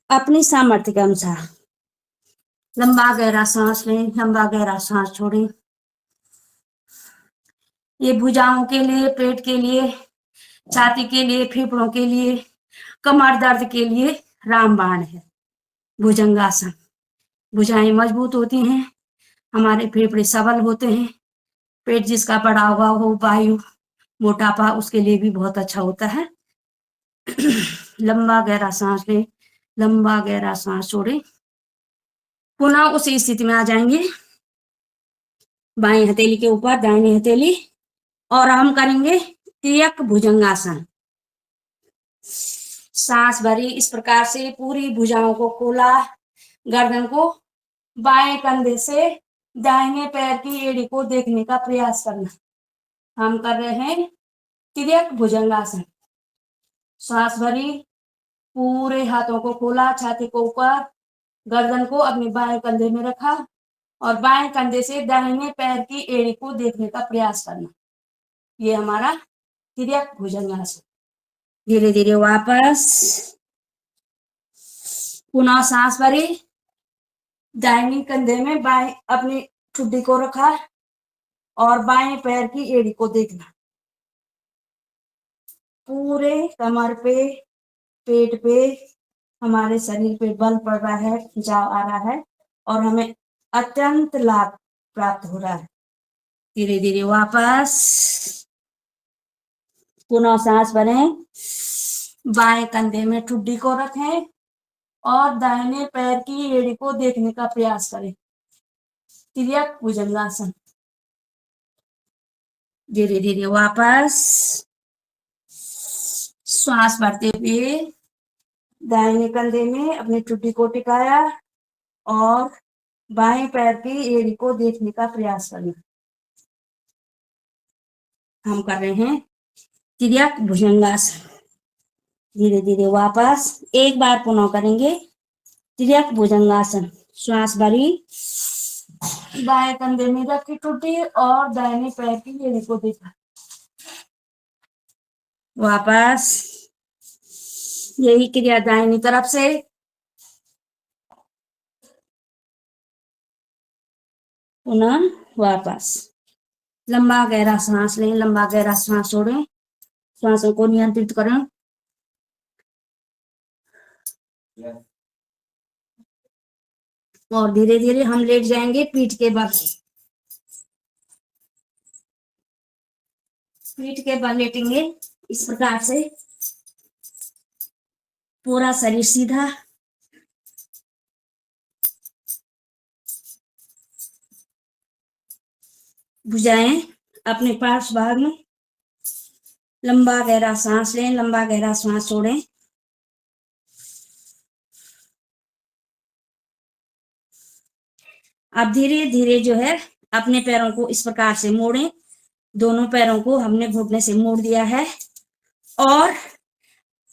अपनी सामर्थ्य के अनुसार लंबा गहरा सांस लें, लंबा गहरा सांस छोड़ें। ये भुजाओं के लिए, पेट के लिए, छाती के लिए, फेफड़ों के लिए, कमर दर्द के लिए रामबाण है भुजंगासन। भुजाएं मजबूत होती हैं, हमारे फेफड़े सबल होते हैं। पेट जिसका बड़ा हुआ हो, वायु, मोटापा, उसके लिए भी बहुत अच्छा होता है। लंबा गहरा सांस लें, लंबा गहरा सांस छोड़ें। पुनः उसी स्थिति में आ जाएंगे, बाएं हथेली के ऊपर दाहिनी हथेली, और हम करेंगे तिर्यक भुजंगासन। सांस भरी, इस प्रकार से पूरी भुजाओं को खोला, गर्दन को बाएं कंधे से दाहिने पैर की एड़ी को देखने का प्रयास करना। हम कर रहे हैं तिर्यक भुजंगासन। सांस भरी, पूरे हाथों को खोला, छाती को ऊपर, गर्दन को अपने बाएं कंधे में रखा, और बाएं कंधे से दाहिने पैर की एड़ी को देखने का प्रयास करना। ये हमारा तिर्यक भुजंगासन। धीरे धीरे वापस। पुनः सांस भरी, दाहिनी कंधे में बाएं अपनी ठुड्डी को रखा, और बाएं पैर की एड़ी को देखना। पूरे कमर पे, पेट पे, हमारे शरीर पे बल पड़ रहा है, खिंचाव आ रहा है, और हमें अत्यंत लाभ प्राप्त हो रहा है। धीरे धीरे वापस। पुनः सांस भरें, बाएं कंधे में ठुड्डी को रखें, और दाहिने पैर की एड़ी को देखने का प्रयास करें। तिर्यक भुजंगासन। धीरे धीरे वापस। श्वास भरते हुए दाहिने कंधे में अपनी ठुड्डी को टिकाया, और बाएं पैर की एड़ी को देखने का प्रयास करना। हम कर रहे हैं तिर्यक भुजंगासन। धीरे धीरे वापस। एक बार पुनः करेंगे तिर्यक भुजंगासन। श्वास भरी, बाएं कंधे में रखी टूटी और दाहिने पैर की एड़ी को देखा। वापस यही क्रिया दाहिनी तरफ से। पुनः वापस। लंबा गहरा सांस लें, लंबा गहरा सांस छोड़ें, श्वासों को नियंत्रित करें। और धीरे धीरे हम लेट जाएंगे पीठ के बल। पीठ के बल लेटेंगे इस प्रकार से, पूरा शरीर सीधा। भुजाएं अपने पार्श्व भाग में। लंबा गहरा सांस लें, लंबा गहरा सांस छोड़ें। अब धीरे धीरे जो है अपने पैरों को इस प्रकार से मोड़ें। दोनों पैरों को हमने घुटने से मोड़ दिया है और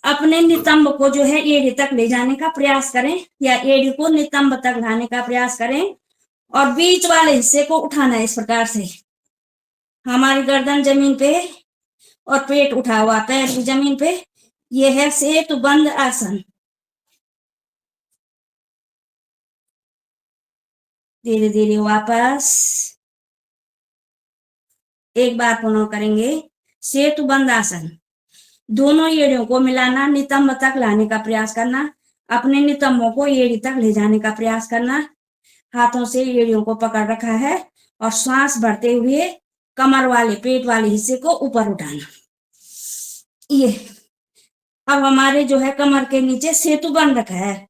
अपने नितंब को जो है एड़ी तक ले जाने का प्रयास करें, या एड़ी को नितंब तक लाने का प्रयास करें और बीच वाले हिस्से को उठाना है इस प्रकार से। हमारी गर्दन जमीन पे और पेट उठा हुआ, पैर भी जमीन पे। यह है सेतुबंध आसन। धीरे धीरे वापस। एक बार पुनः करेंगे सेतुबंध आसन। दोनों एड़ियों को मिलाना, नितंब तक लाने का प्रयास करना, अपने नितंबों को एड़ी तक ले जाने का प्रयास करना। हाथों से एड़ियों को पकड़ रखा है और श्वास भरते हुए कमर वाले, पेट वाले हिस्से को ऊपर उठाना। ये अब हमारे जो है कमर के नीचे सेतु बन रखा है।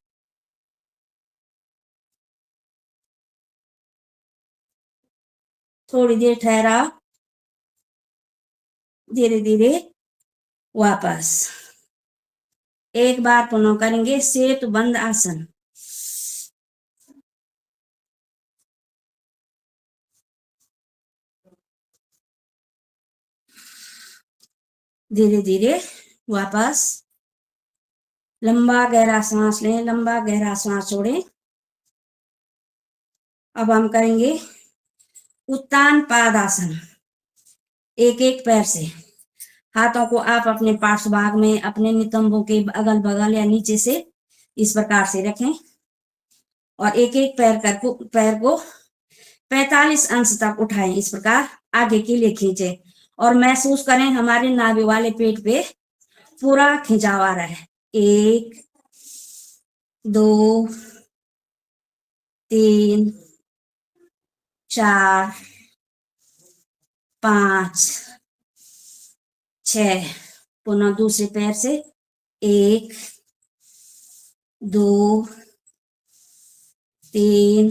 थोड़ी देर ठहरा, धीरे धीरे वापस। एक बार पुनः करेंगे सेतुबंध आसन। धीरे धीरे वापस। लंबा गहरा सांस लें, लंबा गहरा सांस छोड़ें। अब हम करेंगे उत्तान पादासन। एक एक पैर से हाथों को आप अपने पार्श्व भाग में, अपने नितंबों के अगल बगल या नीचे से इस प्रकार से रखें और एक एक पैर को 45 अंश तक उठाएं। इस प्रकार आगे के लिए खींचे और महसूस करें हमारे नाभि वाले पेट पे पूरा खिंचाव आ रहा है। 1 2 3 4 5 6। पुनः दूसरे पैर से 1 2 3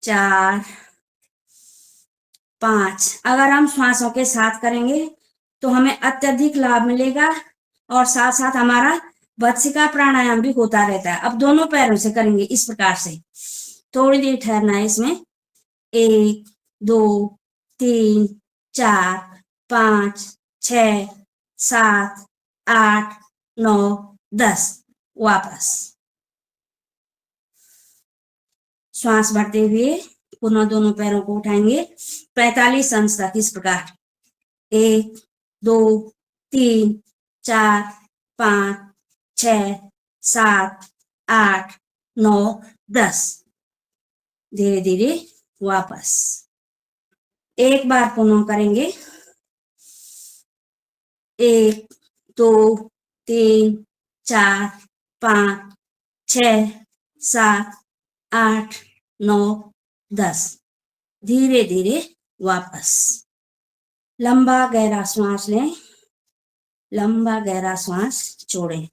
4 5। अगर हम श्वासों के साथ करेंगे तो हमें अत्यधिक लाभ मिलेगा और साथ साथ हमारा भस्त्रिका प्राणायाम भी होता रहता है। अब दोनों पैरों से करेंगे इस प्रकार से। थोड़ी देर ठहरना है इसमें। 1 2 3 4 5 6 7 8 9 10। वापस। श्वास भरते हुए पुनः दोनों पैरों को उठाएंगे 45 अंश तक इस प्रकार। 1 2 3 4 5 6 7 8 9 10। धीरे धीरे वापस। एक बार पुनः करेंगे। 1 2 3 4 5 6 7 8 9 10। धीरे धीरे वापस। लंबा गहरा श्वास लें, लंबा गहरा श्वास छोड़ें।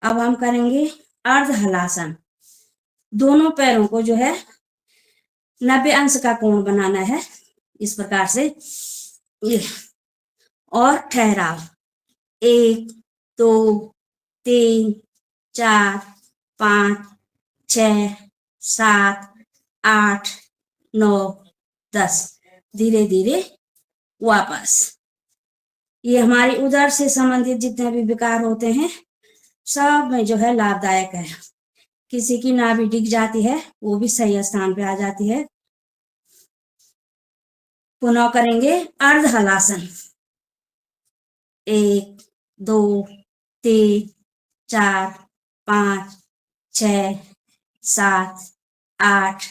अब हम करेंगे अर्ध हलासन। दोनों पैरों को जो है 90 अंश का कोण बनाना है इस प्रकार से। और ठहराव। 1 2 3 4 5 6 7 8 9 10। धीरे धीरे वापस। ये हमारी उदर से संबंधित जितने भी विकार होते हैं सब में जो है लाभदायक है। किसी की नाभि डिग जाती है वो भी सही स्थान पे आ जाती है। पुनः करेंगे अर्ध हलासन। 1 2 3 4 5 6 7 8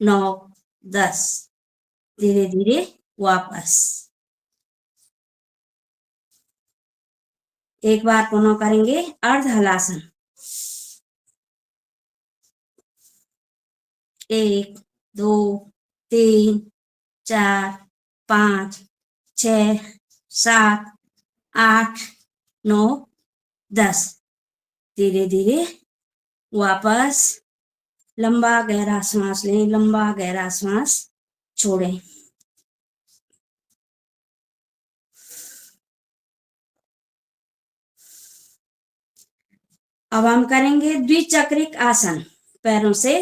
9 10। धीरे धीरे वापस। एक बार पुनः करेंगे अर्ध हलासन। 1 2 3 4 5 6 7 8 9 10। धीरे धीरे वापस। लंबा गहरा सांस लें, लंबा गहरा सांस छोड़ें। अब हम करेंगे द्विचक्रिक आसन। पैरों से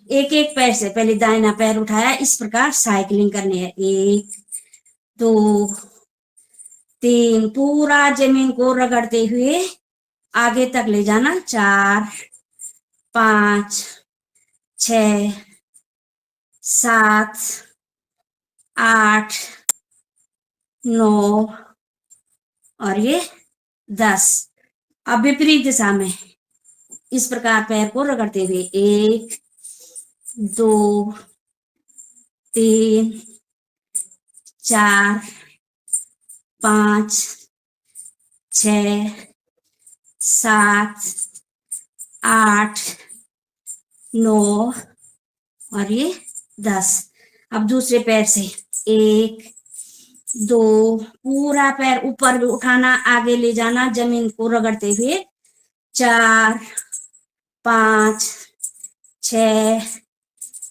एक एक पैर से पहले दाहिना पैर उठाया, इस प्रकार साइकिलिंग करनी है। 1 2 3, पूरा जमीन को रगड़ते हुए आगे तक ले जाना। 4 5 6 7 8 9 और ये 10। अब विपरीत दिशा में इस प्रकार पैर को रगड़ते हुए 1 2 3 4 5 6 7 8 9 और ये 10। अब दूसरे पैर से 1 2, पूरा पैर ऊपर उठाना, आगे ले जाना जमीन को रगड़ते हुए। 4 5 6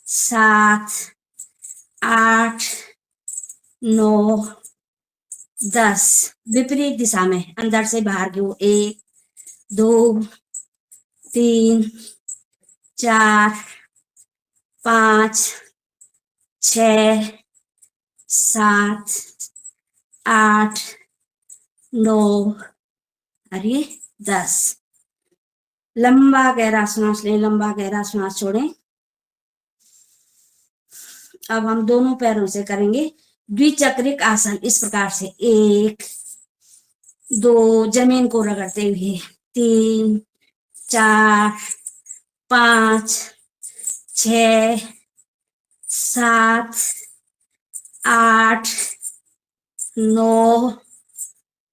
7 8 9 10। विपरीत दिशा में अंदर से बाहर की ओर 1 2 3 4 5 6 7 8 9 और ये 10। लंबा गहरा सांस लें, लंबा गहरा सांस छोड़ें। अब हम दोनों पैरों से करेंगे द्विचक्रिक आसन इस प्रकार से। 1 2, जमीन को रगड़ते हुए। 3 4 5 6 7 8 9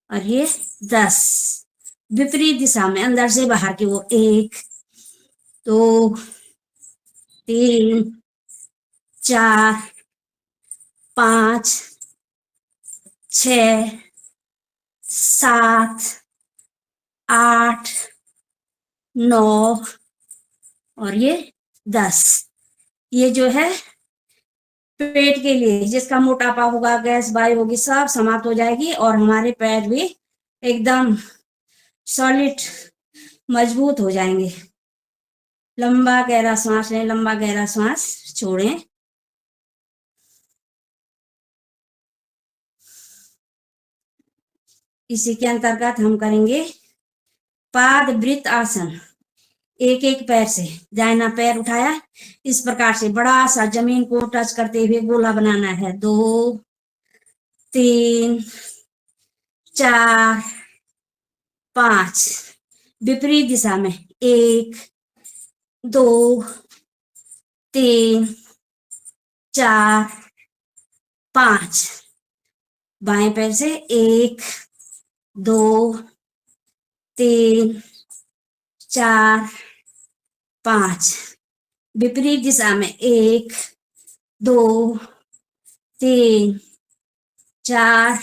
और ये 10। विपरीत दिशा में अंदर से बाहर की ओर 1 2 3 4 5 6 7 8 9 और ये 10। ये जो है पेट के लिए, जिसका मोटापा होगा, गैस बाई होगी, सब समाप्त हो जाएगी और हमारे पैर भी एकदम सॉलिड मजबूत हो जाएंगे। लंबा गहरा सांस लें, लंबा गहरा सांस छोड़ें। इसी के अंतर्गत हम करेंगे पाद वृत्त आसन। एक एक पैर से दाहिना पैर उठाया, इस प्रकार से बड़ा सा जमीन को टच करते हुए गोला बनाना है। 2 3 4 5। विपरीत दिशा में 1 2 3 4 5। बाएं पैर से 1 2 3 4 5। विपरीत दिशा में 1 2 3 4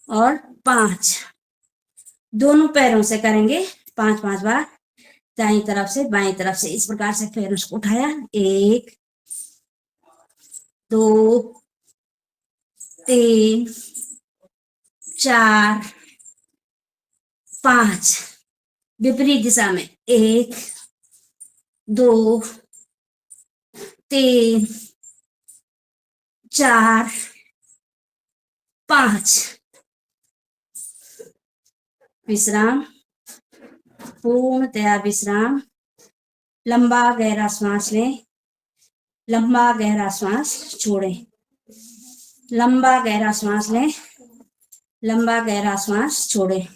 और 5। दोनों पैरों से करेंगे 5-5 बार। दाईं तरफ से बाईं तरफ से इस प्रकार से पैरों को उठाया। 1 2 3 4 5। विपरीत दिशा में 1 2 3 4 5। विश्राम, पूर्णतया विश्राम। लंबा गहरा श्वास लें, लंबा गहरा श्वास छोड़ें, लंबा गहरा श्वास लें, लंबा गहरा श्वास छोड़ें।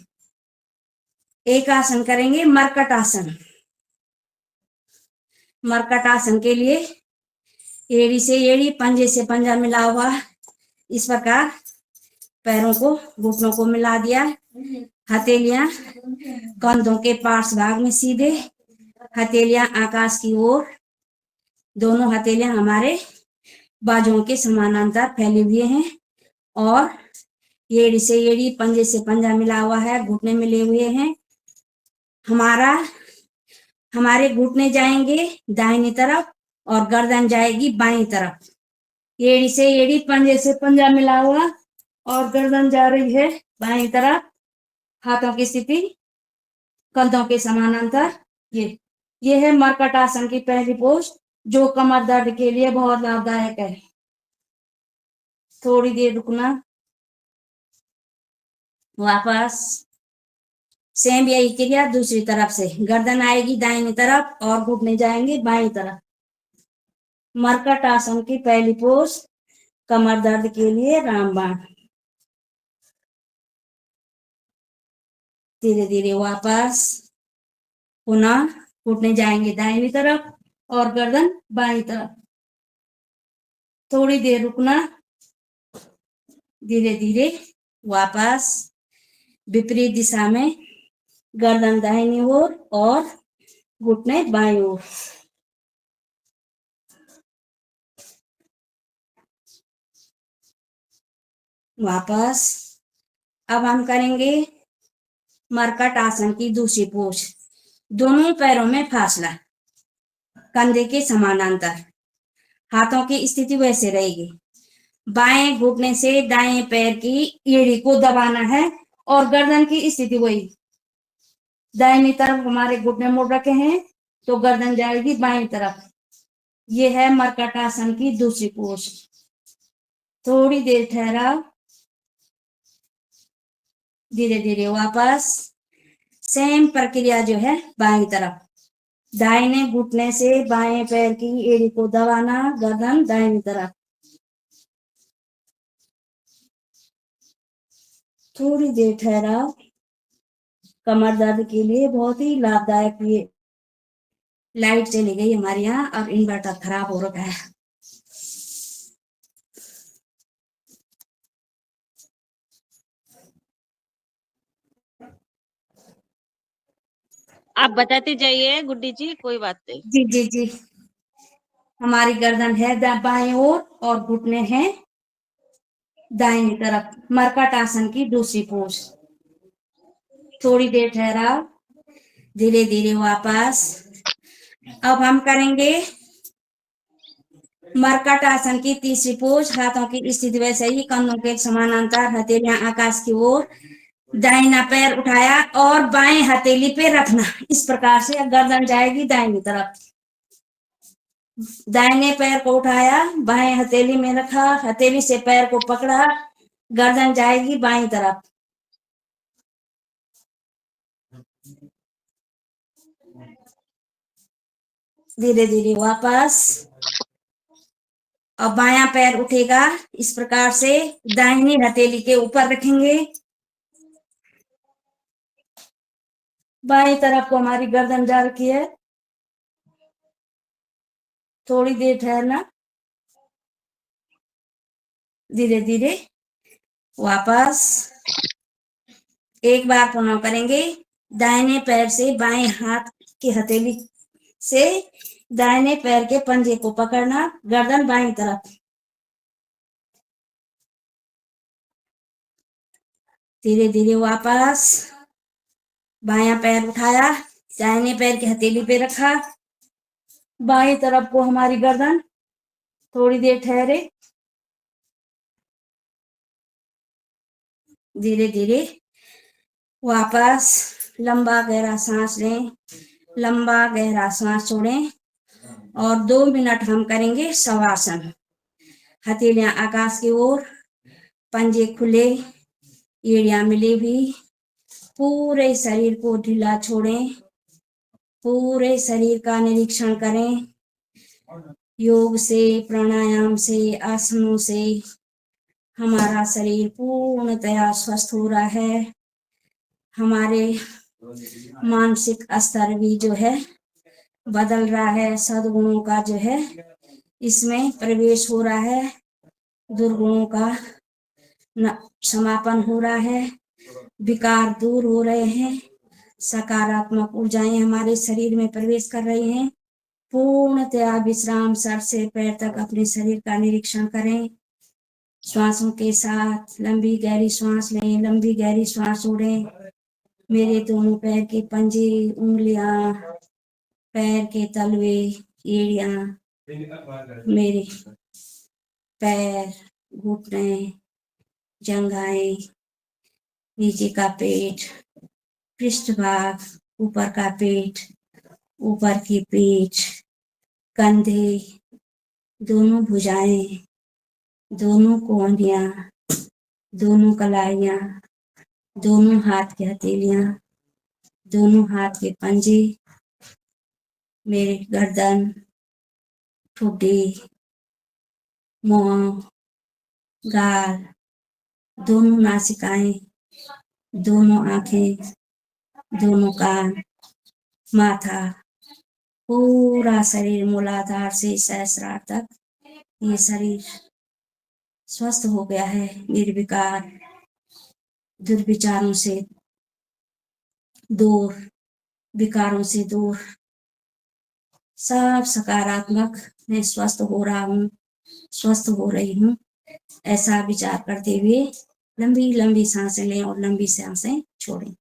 एक आसन करेंगे मरकट आसन। मरकट आसन के लिए एड़ी से एड़ी, पंजे से पंजा मिला हुआ, इस प्रकार पैरों को, घुटनों को मिला दिया। हथेलियां कंधों के पार्श्व भाग में सीधे, हथेलियां आकाश की ओर, दोनों हथेलियां हमारे बाजुओं के समानांतर फैले हुए हैं और एड़ी से एड़ी, पंजे से पंजा मिला हुआ है, घुटने मिले हुए हैं। हमारे घुटने जाएंगे दाहिनी तरफ और गर्दन जाएगी बाईं तरफ। एड़ी से एड़ी, पंजे से पंजा मिला हुआ और गर्दन जा रही है बाईं तरफ। हाथों की स्थिति कंधों के समानांतर। ये है मरकट आसन की पहली पोस्ट, जो कमर दर्द के लिए बहुत लाभदायक है। थोड़ी देर रुकना, वापस सेम यही क्रिया दूसरी तरफ से। गर्दन आएगी दाहिनी तरफ और घुटने जाएंगे बाईं तरफ। मरकट आसन की पहली पोस्ट कमर दर्द के लिए रामबाण। धीरे धीरे वापस, पुनः घुटने जाएंगे दाहिनी तरफ और गर्दन बाईं तरफ। थोड़ी देर रुकना, धीरे धीरे वापस विपरीत दिशा में, गर्दन दाहिनी ओर और घुटने बाईं ओर। वापस। अब हम करेंगे मरकट आसन की दूसरी पोज। दोनों पैरों में फासला, कंधे के समानांतर, हाथों की स्थिति वैसे रहेगी। बाएं घुटने से दाएं पैर की एड़ी को दबाना है और गर्दन की स्थिति वही। दाहिनी तरफ हमारे घुटने मुड़ रखे हैं तो गर्दन जाएगी बाईं तरफ। ये है मरकट आसन की दूसरी पोज। थोड़ी देर ठहराओ, धीरे धीरे वापस। सेम प्रक्रिया जो है बाईं तरफ, दाहिने घुटने से बाएं पैर की एड़ी को दबाना, गर्दन दाहिनी तरफ। थोड़ी देर ठहराओ। कमर दर्द के लिए बहुत ही लाभदायक। ये लाइट चली गई हमारे यहाँ, अब इन्वर्टर खराब हो रखा है। आप बताते जाइए गुड्डी जी, कोई बात नहीं। जी जी जी। हमारी गर्दन है बाएं ओर और घुटने हैं दाहिनी तरफ। मरकट आसन की दूसरी पोज। थोड़ी देर ठहराओ, धीरे धीरे वापस। अब हम करेंगे मरकट आसन की तीसरी पोज। हाथों की स्थिति वैसे ही, कंधों के समानांतर, हथेलियां आकाश की ओर, दाहिना पैर उठाया और बाएं हथेली पे रखना। इस प्रकार से गर्दन जाएगी दाहिनी तरफ। दाहिने पैर को उठाया, बाएं हथेली में रखा, हथेली से पैर को पकड़ा, गर्दन जाएगी बाईं तरफ। धीरे धीरे वापस। और बायां पैर उठेगा इस प्रकार से, दाहिनी हथेली के ऊपर रखेंगे। बाईं तरफ को हमारी गर्दन जा रखी है। थोड़ी देर ठहरना, धीरे धीरे वापस। एक बार पुनः करेंगे। दाहिने पैर से बाएं हाथ की हथेली से दाहिने पैर के पंजे को पकड़ना, गर्दन बाईं तरफ। धीरे धीरे वापस। बायां पैर उठाया, दाहिने पैर की हथेली पे रखा, बाईं तरफ को हमारी गर्दन। थोड़ी देर ठहरे, धीरे धीरे वापस। लंबा गहरा सांस लें, लंबा गहरा सांस छोड़ें और 2 मिनट हम करेंगे शवासन। हथेलियां आकाश की ओर, पंजे खुले, एड़ियां मिली हुई, पूरे शरीर को ढीला छोड़ें, पूरे शरीर का निरीक्षण करें। योग से, प्राणायाम से, आसनों से हमारा शरीर पूर्णतया स्वस्थ हो रहा है। हमारे मानसिक स्तर भी जो है बदल रहा है, सद्गुणों का जो है इसमें प्रवेश हो रहा है, दुर्गुणों का समापन हो रहा है, विकार दूर हो रहे हैं, सकारात्मक ऊर्जाएं हमारे शरीर में प्रवेश कर रही हैं। पूर्णतया विश्राम, सर से पैर तक अपने शरीर का निरीक्षण करें। श्वासों के साथ लंबी गहरी श्वास लें, लंबी गहरी श्वास छोड़ें। मेरे दोनों पैर के पंजे, उंगलियां, पैर के तलवे, एड़ियां, मेरे पैर, घुटने, जंघाएं, नीचे का पेट, पृष्ठभाग, ऊपर का पेट, ऊपर की पीठ, कंधे, दोनों भुजाएं, दोनों कोहनियां, दोनों कलाइयां, दोनों हाथ की हथेलियां, दोनों हाथ के पंजे, मेरे गर्दन, ठुड्डी, मुंह, गाल, दोनों नासिकाएं, दोनों आंखें, दोनों कान, माथा, पूरा शरीर मूलाधार से सहस्रार तक ये शरीर स्वस्थ हो गया है। निर्विकार, दुर्विचारों से दूर, विकारों से दूर, सब सकारात्मक, मैं स्वस्थ हो रहा हूँ, स्वस्थ हो रही हूँ, ऐसा विचार करते हुए लंबी लंबी सांसें लें और लंबी सांसें छोड़ें।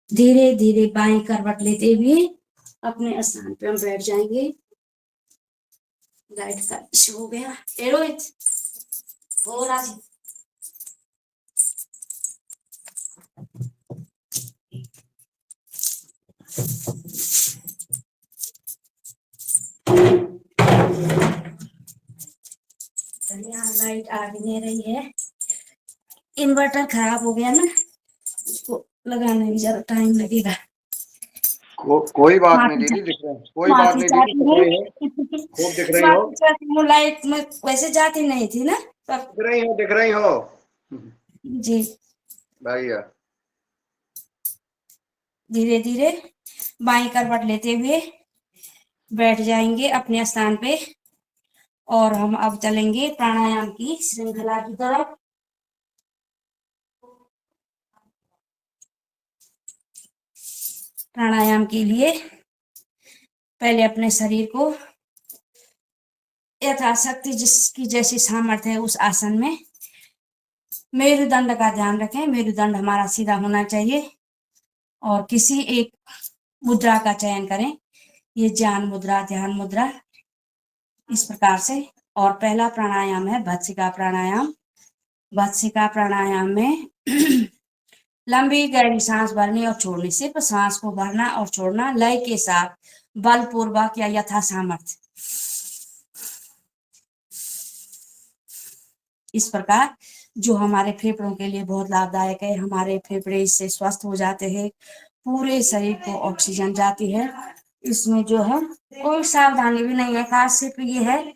धीरे धीरे बाएं करवट लेते हुए अपने स्थान पे हम बैठ जाएंगे। लाइट का इशू हो गया। रोहित, हो राजी, यहाँ लाइट आ भी नहीं रही है, इन्वर्टर खराब हो गया ना, उसको लगाने में जरा टाइम लगेगा। कोई बात नहीं दीदी, दिख रहे हैं, कोई बात नहीं दीदी, दिख रही हो, खूब दिख रही हो, लाइट में वैसे जाती नहीं थी ना, तब दिख रही हो जी। भैया धीरे धीरे बाईं करवट लेते हुए बैठ जाएंगे अपने स्थान पे और हम अब चलेंगे प्राणायाम की श्रृंखला की तरफ। प्राणायाम के लिए पहले अपने शरीर को यथाशक्ति जिसकी जैसी सामर्थ्य है उस आसन में मेरुदंड का ध्यान रखें। मेरुदंड हमारा सीधा होना चाहिए और किसी एक मुद्रा का चयन करें। ये ज्ञान मुद्रा, ध्यान मुद्रा, इस प्रकार से। और पहला प्राणायाम है भत्सिका प्राणायाम। भत्सिका प्राणायाम में लंबी गहरी सांस भरनी और छोड़नी, सिर्फ सांस को भरना और छोड़ना लय के साथ, बलपूर्वक या यथा सामर्थ्य। इस प्रकार जो हमारे फेफड़ों के लिए बहुत लाभदायक है। हमारे फेफड़े इससे स्वस्थ हो जाते हैं, पूरे शरीर को ऑक्सीजन जाती है। इसमें जो है कोई सावधानी भी नहीं है, खास सिर्फ ये है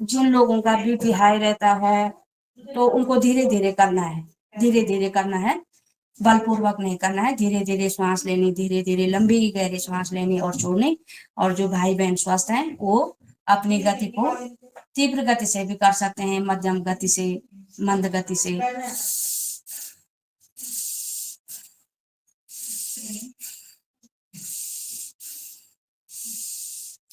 जिन लोगों का बीपी हाई रहता है तो उनको धीरे धीरे करना है, धीरे धीरे करना है, बलपूर्वक नहीं करना है। धीरे धीरे श्वास लेनी, धीरे धीरे लंबी गहरी श्वास लेनी और छोड़नी। और जो भाई बहन स्वस्थ हैं वो अपनी गति को तीव्र गति से भी कर सकते हैं, मध्यम गति से, मंद गति से।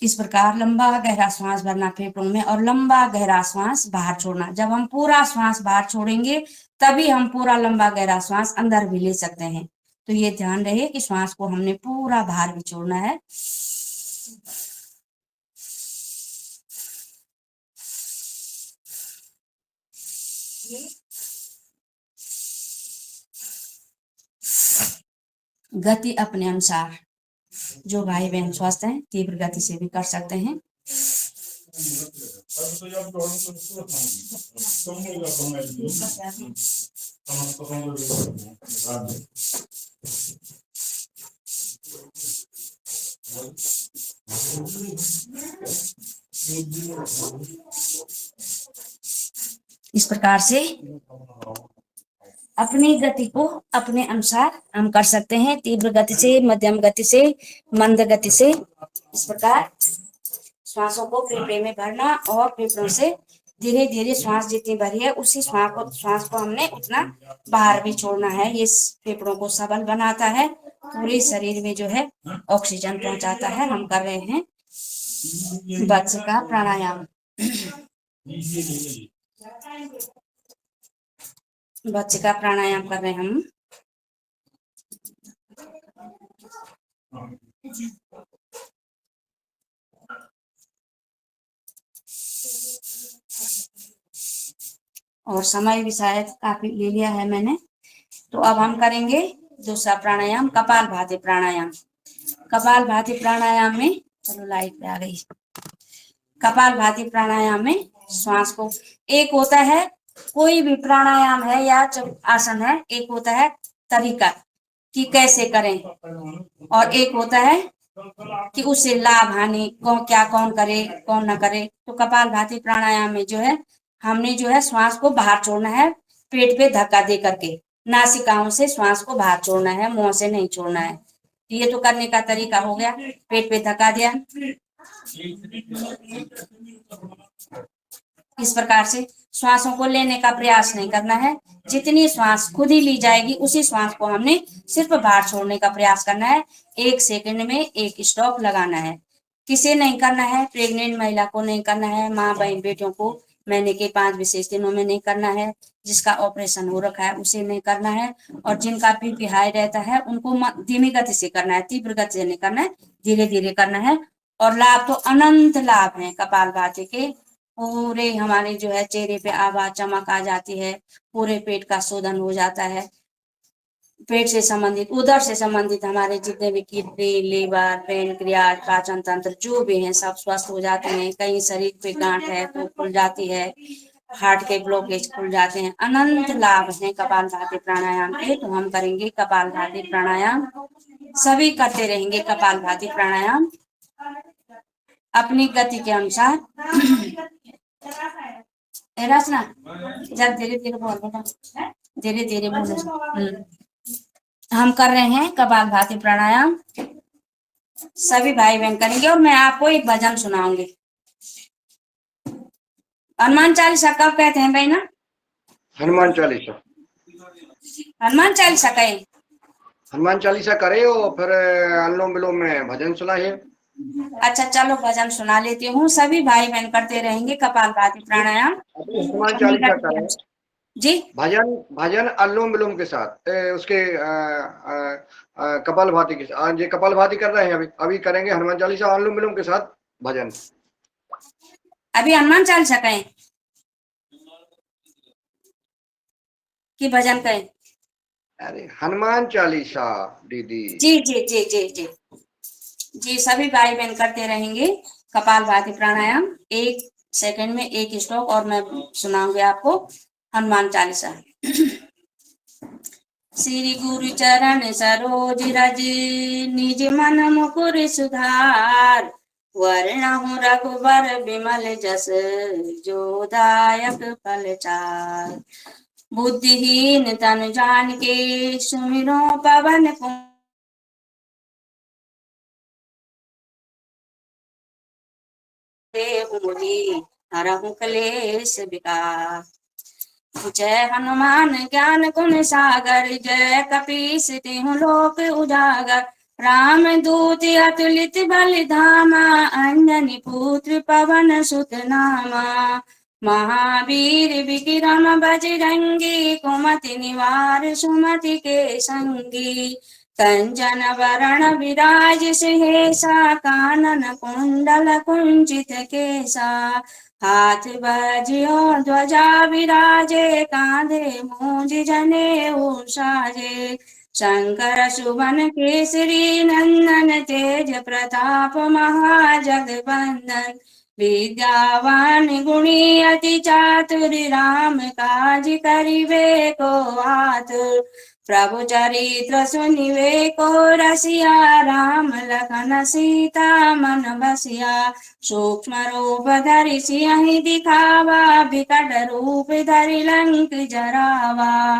इस प्रकार लंबा गहरा श्वास भरना फेफड़ों में और लंबा गहरा श्वास बाहर छोड़ना। जब हम पूरा श्वास बाहर छोड़ेंगे तभी हम पूरा लंबा गहरा श्वास अंदर भी ले सकते हैं। तो ये ध्यान रहे कि श्वास को हमने पूरा बाहर भी छोड़ना है। गति अपने अनुसार, जो भाई बहन स्वस्थ हैं तीव्र गति से भी कर सकते हैं। इस प्रकार से अपनी गति को अपने अनुसार हम कर सकते हैं, तीव्र गति से, मध्यम गति से, मंद गति से। इस प्रकार श्वासों को फेफड़े में भरना और फेफड़ों से धीरे धीरे श्वास जितनी भरी है उसी श्वास को हमने उतना बाहर भी छोड़ना है। ये फेफड़ों को सबल बनाता है, पूरे शरीर में जो है ऑक्सीजन पहुंचाता है। हम कर रहे हैं वज्जिका प्राणायाम। वज्जिका प्राणायाम कर रहे हैं हम। और समय भी शायद काफी ले लिया है मैंने, तो अब हम करेंगे दूसरा प्राणायाम, कपालभाति प्राणायाम। कपालभाति प्राणायाम में, चलो लाइट पे आ गई। कपालभाति प्राणायाम में श्वास को, एक होता है कोई भी प्राणायाम है या आसन है, एक होता है तरीका कि कैसे करें, और एक होता है कि उससे लाभ हानि कौन करे कौन ना करे। तो कपालभाति प्राणायाम में जो है हमने जो है श्वास को बाहर छोड़ना है, पेट पे धक्का दे करके नासिकाओं से श्वास को बाहर छोड़ना है, मुंह से नहीं छोड़ना है। ये तो करने का तरीका हो गया, पेट पे धक्का दिया। इस प्रकार से श्वासों को लेने का प्रयास नहीं करना है, जितनी श्वास खुद ही ली जाएगी उसी श्वास को हमने सिर्फ बाहर छोड़ने का प्रयास करना है। 1 सेकंड में 1 स्टॉप लगाना है। किसे नहीं करना है? प्रेग्नेंट महिला को नहीं करना है, माँ बहन बेटियों को महीने के 5 विशेष दिनों में नहीं करना है, जिसका ऑपरेशन हो रखा है उसे नहीं करना है, और जिनका बीपी हाई रहता है उनको धीमी गति से करना है, तीव्र गति से नहीं करना है, धीरे धीरे करना है। और लाभ तो अनंत लाभ है कपालभाति के। पूरे हमारे जो है चेहरे पे आभा चमक आ जाती है, पूरे पेट का शोधन हो जाता है, पेट से संबंधित, उदर से संबंधित हमारे जितने भी किडनी, लीवर, पेनक्रियाज, पाचन तंत्र जो भी हैं सब स्वस्थ हो जाते हैं। कहीं शरीर पे गांठ है तो खुल जाती है, हार्ट के ब्लॉकेज खुल जाते हैं। अनंत लाभ हैं कपालभाति प्राणायाम के। तो हम करेंगे कपालभाति प्राणायाम, सभी करते रहेंगे कपालभाति प्राणायाम अपनी गति के अनुसार। रचना जब धीरे धीरे बोल बेटा, धीरे धीरे बोलो। हम कर रहे हैं कपालभाति प्राणायाम, सभी भाई बहन करेंगे। और मैं आपको एक भजन सुनाऊंगी। हनुमान चालीसा कब कहते हैं भाई ना? हनुमान चालीसा। हनुमान चालीसा कहे, हनुमान चालीसा करे और फिर अनुलोम विलोम में भजन सुनाए। अच्छा चलो भजन सुना लेती हूँ। सभी भाई बहन करते रहेंगे कपालभाति प्राणायाम। हनुमान चालीसा करें जी, भजन अनुलोम विलोम के साथ, उसके कपालभाति के साथ। ये कपालभाति कर रहे हैं, अभी करेंगे हनुमान चालीसा अनुलोम विलोम के साथ भजन। अभी हनुमान चालीसा कहें कि भजन कहें? अरे हनुमान चालीसा दीदी। जी जी जी जी जी जी, सभी भाई बहन करते रहेंगे कपालभाति प्राणायाम। 1 सेकंड में 1 स्ट्रोक, और मैं सुनाऊंगी आपको हनुमान चालीसा। श्री गुरु चरण सरोज रज, निज मन मुकुर सुधार, वर्णहु रघुबर विमल जस, जो दायक फल चार। बुद्धिहीन तन जान के, सुमिरो पवन हरहु क्लेश विकार। जय हनुमान ज्ञान गुण सागर, जय कपीस तिहु लोक उजागर। राम दूत अतुलित बल धामा, अंजनी पुत्र पवन सुत नामा। महावीर विक्रम बजरंगी, कुमति निवार सुमति के संगी। कंचन वरण विराज सिंहेसा कानन कुंडल कुंचित केसा हाथ बजियो ध्वजा विराजे कांधे मूंज जनेऊ साजे शंकर सुवन केसरी नंदन तेज प्रताप महाजगवंदन विद्यावान गुणी अति चातुर राम काज करिबे को आतुर प्रभु चरित्र सुनिवे को रसिया राम लखन सीता मन बसिया सूक्ष्म रूप धरि सियहि दिखावा विकट रूप धरि लंक जरावा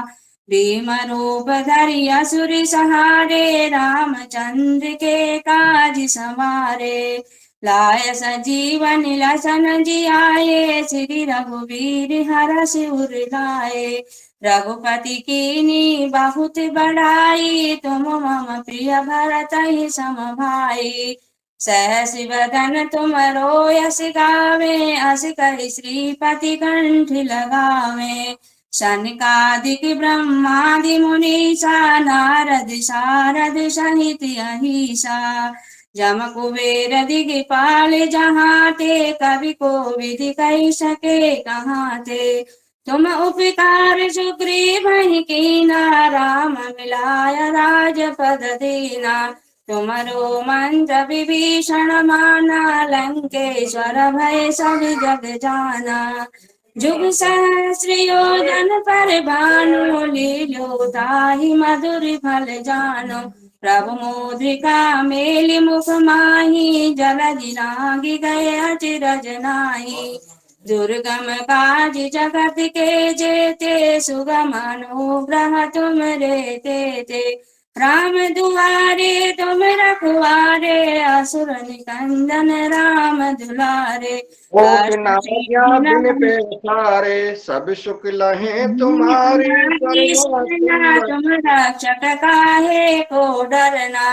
भीम रूप धरि असुर सहारे रामचंद्र के काज सवारे लाय सजीवन लसन जियाए श्री रघुवीर हरष उर लाए रघुपति कीनी बहुत बड़ाई तुम मम प्रिय भरत ही सम भाई सहस बदन तुम यश गावे अस कहि श्रीपति कंठ लगावे शनकादिक ब्रह्मादि मुनीसा नारद सारद सहित अहिसा जम कुबेर दिगपाल जहाँ ते कवि को विधि कही सके कहाँ ते तुम उपकार सुग्रीव कीना राम मिलाय राजपद दीना तुमरो मंत्र विभीषण माना लंकेश्वर भय सब जग जाना जुग सहस्र योजन पर भानु लील्यो ताहि मधुर फल जानो प्रभु मुद्रिका मेलि मुख माहि जलधि लांघि गए अचरज नाहि दुर्गम काज जगत के जेते सुगम अनुग्रह तुम रे तेते राम दुआरे तुम रखवारे असुर निकंदन राम दुलारे ओ किनारिया बिन पैसारे सब सुख लहे तुम्हारी तुम रक्षक काहे को डरना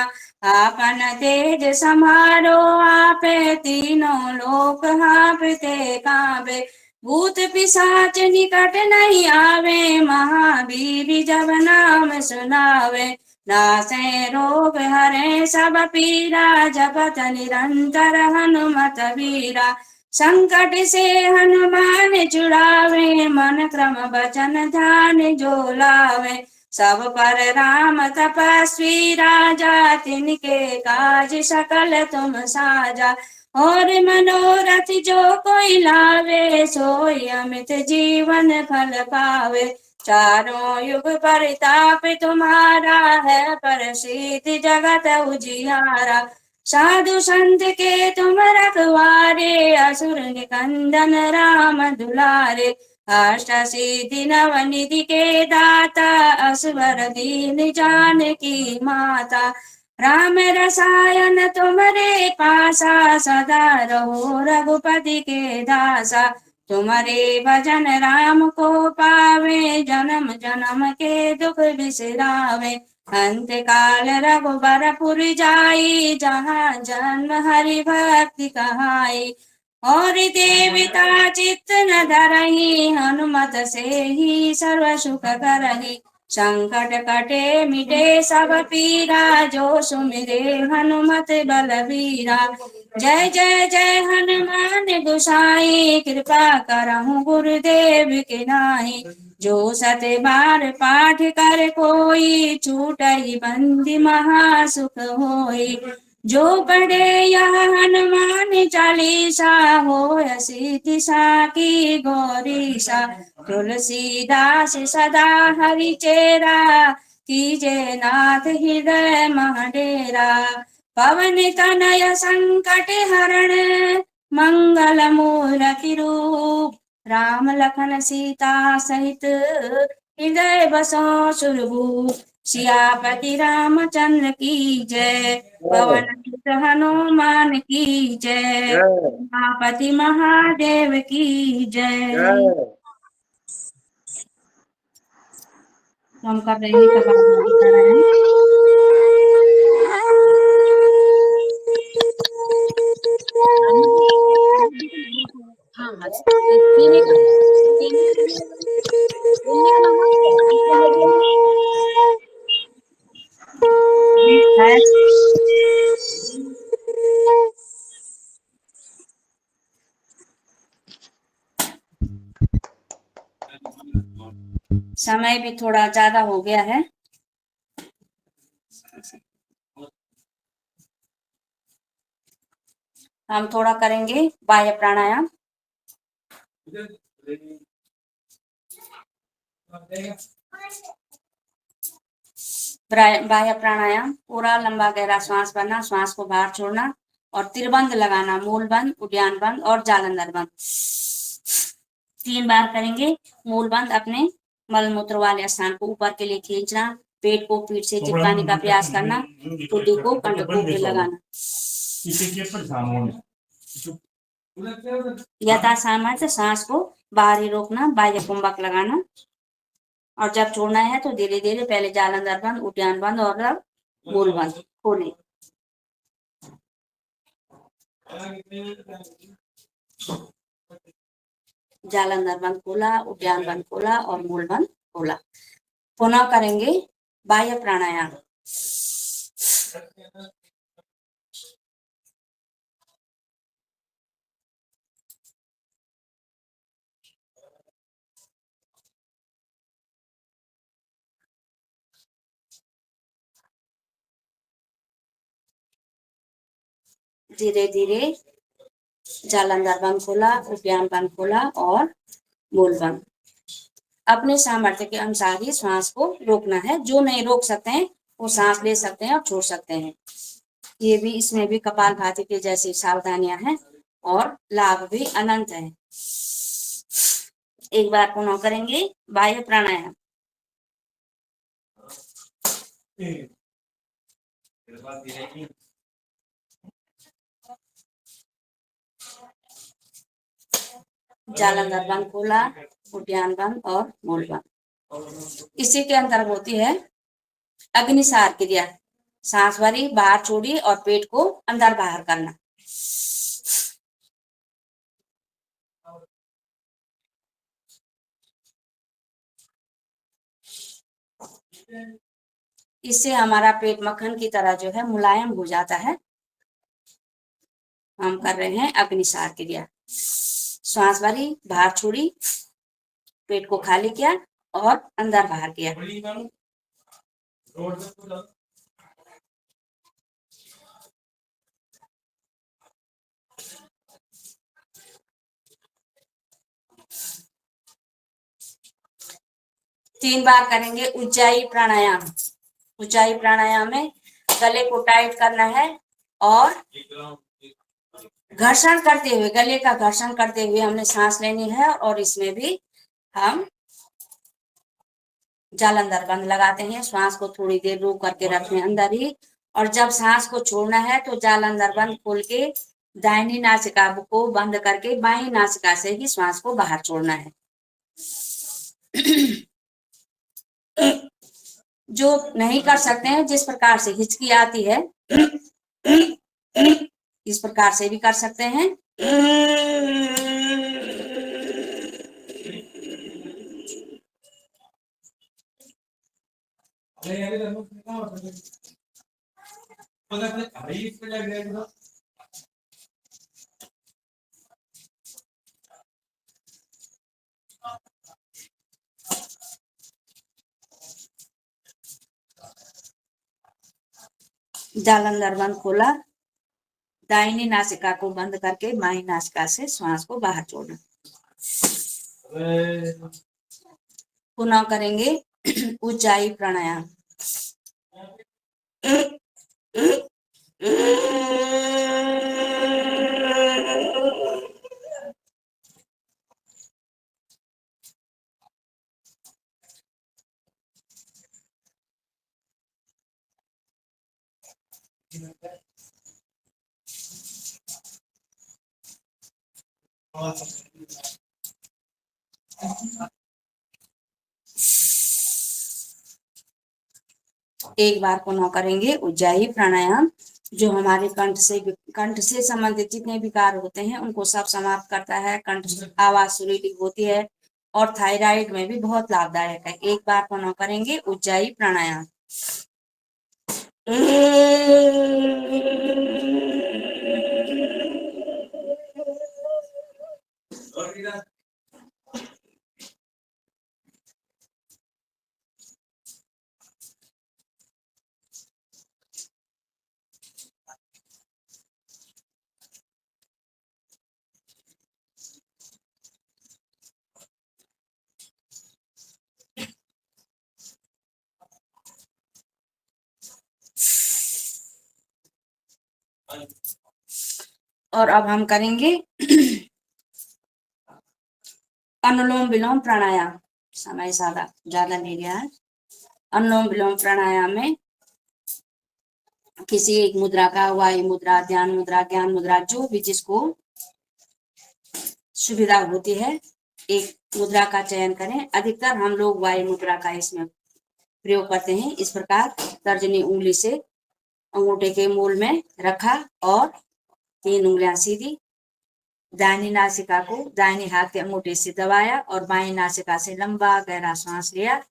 आपन तेज समारो आपे तीनों लोक हांपते कांपे भूत पिशाच निकट नहीं आवे महावीर जब नाम सुनावे नासे रोग हरे सब पीरा जपत निरंतर हनुमत वीरा संकट से हनुमान छुड़ावे मन क्रम वचन ध्यान जो लावे सब पर राम तपस्वी राजा तिनके काज सकल तुम साजा और मनोरथ जो कोई लावे सोई अमित जीवन फल पावे चारों युग परिताप तुम्हारा है प्रसिद्ध जगत उजियारा साधु संत के तुम रखवारे असुर निकंदन राम दुलारे अष्ट सिद्धि नव निधि के दाता असवर दीन जानकी माता राम रसायन तुम्हारे पासा सदा रहो रघुपति के दासा तुम्हारे भजन राम को पावे जन्म जन्म के दुख बिसरावे अंत काल रघुबरपुर जाई जहाँ जन्म हरि भक्ति कहाई और देवता चित्त न धरही हनुमत से ही सर्व सुख करही संकट कटे मिटे सब पीरा जो सुमिरे हनुमत बलबीरा जय जय जय हनुमान गोसाई कृपा करहु गुरुदेव के नाई जो सत बार पाठ कर कोई छूटहि बंदी महासुख होई जो पढ़े यह हनुमान चालीसा हो सिद्धि साकी गौरीसा तुलसीदास सदा हरि चेरा कीजे नाथ हृदय महडेरा पवन तनय संकट हरण मंगल मूर्ति रूप राम लखन सीता सहित हृदय बसो सुरभूप सियापति रामचंद्र की जय पवन सुत हनुमान की जय उमापति महादेव की जय। तो हम कर रहे हैं कपाल बता रहे हैं। हाँ हाँ पीने का बोलने का समय भी थोड़ा ज्यादा हो गया है। हम थोड़ा करेंगे बाह्य प्राणायाम। बाह्य प्राणायाम, पूरा लंबा गहरा श्वास भरना, श्वास को बाहर छोड़ना और त्रिबंध लगाना, मूल बंद, उद्यान बंद और जालंधर बंद। 3 बार करेंगे। मूल बंद, अपने मल मूत्र वाले स्थान को ऊपर के लिए खींचना, पेट को पीठ से चिपकाने का प्रयास करना, ठुड्डी को कंडकों पे लगाना। यथा सामर्थ्य सांस को बाहर ही रोकना, बाह्य कुंभक लगाना और जब छोड़ना है तो धीरे धीरे पहले जालंधर बंद, उद्यान बंद और अब मूल बंद खोलें। जालंधर बंद खोला, उद्यान बंद खोला और मूल बंद खोला। पुनः करेंगे बाह्य प्राणायाम। धीरे धीरे जालंधर बंद खोला, उद्यान बंद खोला और मूल बंद। अपने सामर्थ्य के अनुसार ही श्वास को रोकना है। जो नहीं रोक सकते हैं वो सांस ले सकते हैं और छोड़ सकते हैं। ये भी, इसमें भी कपालभाति के जैसी सावधानियां हैं और लाभ भी अनंत है। एक बार पुनः करेंगे बाह्य प्राणायाम। जालंधर बंद खोला, उद्यान बंद और मूल बंद। इसी के अंतर्गत होती है अग्निसार क्रिया। सांस भरी, बाहर छोड़ी और पेट को अंदर बाहर करना। इससे हमारा पेट मक्खन की तरह जो है मुलायम हो जाता है। हम कर रहे हैं अग्निसार क्रिया। श्वास भरी, बाहर छोड़ी, पेट को खाली किया और अंदर बाहर किया। तीन बार करेंगे उज्जाई प्राणायाम। उज्जाई प्राणायाम में गले को टाइट करना है और घर्षण करते हुए, गले का घर्षण करते हुए हमने सांस लेनी है और इसमें भी हम जालंधर बंद लगाते हैं। श्वास को थोड़ी देर रोक करके रखने अंदर ही और जब सांस को छोड़ना है तो जालंधर बंद खोल के दाहिनी नासिका को बंद करके बाईं नासिका से ही श्वास को बाहर छोड़ना है। जो नहीं कर सकते हैं, जिस प्रकार से हिचकी आती है इस प्रकार से भी कर सकते हैं। जालंधर बंद खोला, दाहिनी नासिका को बंद करके बाईं नासिका से श्वास को बाहर छोड़ना। पुनः करेंगे उज्जाई प्राणायाम। एक बार पुनः करेंगे उज्जाई प्राणायाम, जो हमारे कंठ से संबंधित जितने विकार होते हैं उनको सब समाप्त करता है। कंठ आवाज सुरीली होती है और थायराइड में भी बहुत लाभदायक है। एक बार पुनः करेंगे उज्जाई प्राणायाम। और अब हम करेंगे अनुलोम विलोम प्राणायाम। समय ज्यादा ले गया है। अनुलोम विलोम प्राणायाम में किसी एक मुद्रा का, वायु मुद्रा, ध्यान मुद्रा, ज्ञान मुद्रा, जो भी जिसको सुविधा होती है, एक मुद्रा का चयन करें। अधिकतर हम लोग वायु मुद्रा का इसमें प्रयोग करते हैं। इस प्रकार तर्जनी उंगली से अंगूठे के मूल में रखा और 3 उंगलियां सीधी, दाहिनी नासिका को दाहिने हाथ के अंगूठे से दबाया और बाएं नासिका से लंबा गहरा सांस लिया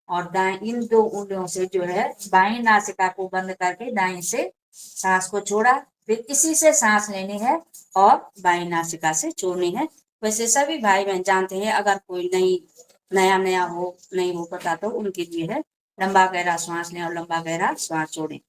और इन 2 उंगलियों से जो है बाएं नासिका को बंद करके दाएं से सांस को छोड़ा। फिर इसी से सांस लेनी है और बाएं नासिका से छोड़नी है। वैसे सभी भाई बहन जानते हैं, अगर कोई नया नहीं हो पता तो उनके लिए है लंबा गहरा श्वास लें और लंबा गहरा श्वास छोड़ें।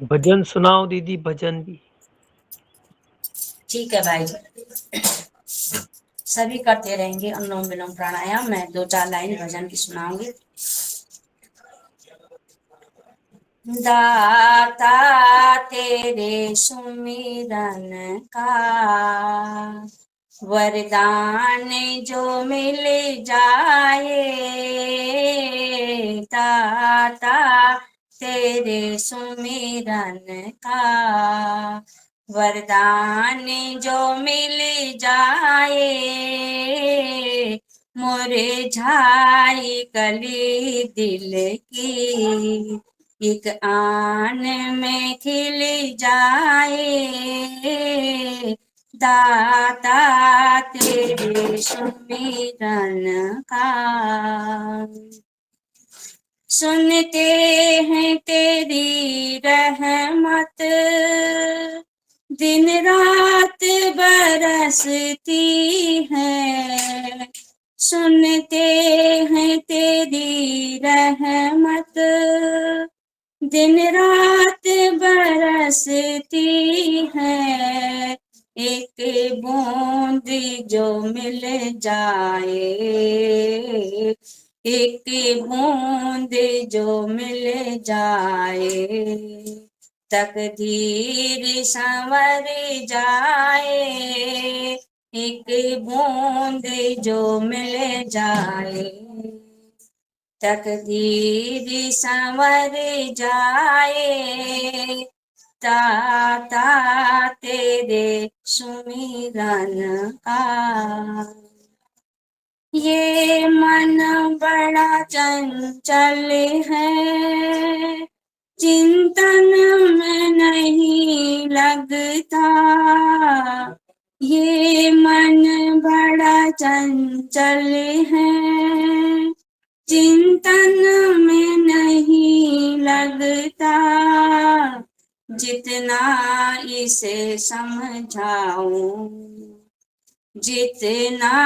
भजन सुनाओ दीदी, भजन भी। ठीक है भाई, सभी करते रहेंगे अनुलोम विलोम प्राणायाम। मैं 2-4 लाइन भजन की सुनाऊंगी। दाता तेरे सुमिरन का वरदान जो मिल जाए, दाता तेरे सुमिरन का वरदान जो मिल जाए, मुरझाई कली दिल की एक आन में खिल जाए, दाता तेरे सुमिरन का। सुनते हैं तेरी रहमत दिन रात बरसती है, सुनते हैं तेरी रहमत दिन रात बरसती है, एक बूंद जो मिल जाए, एक बूंद जो मिल जाए, तकदीर संवर जाए, एक बूंद जो मिल जाए, तकदीर संवर जाए, दाता तेरे सुमिरन का। ये मन बड़ा चंचल है, चिंतन में नहीं लगता, ये मन बड़ा चंचल है, चिंतन में नहीं लगता, जितना इसे समझाऊं, जितना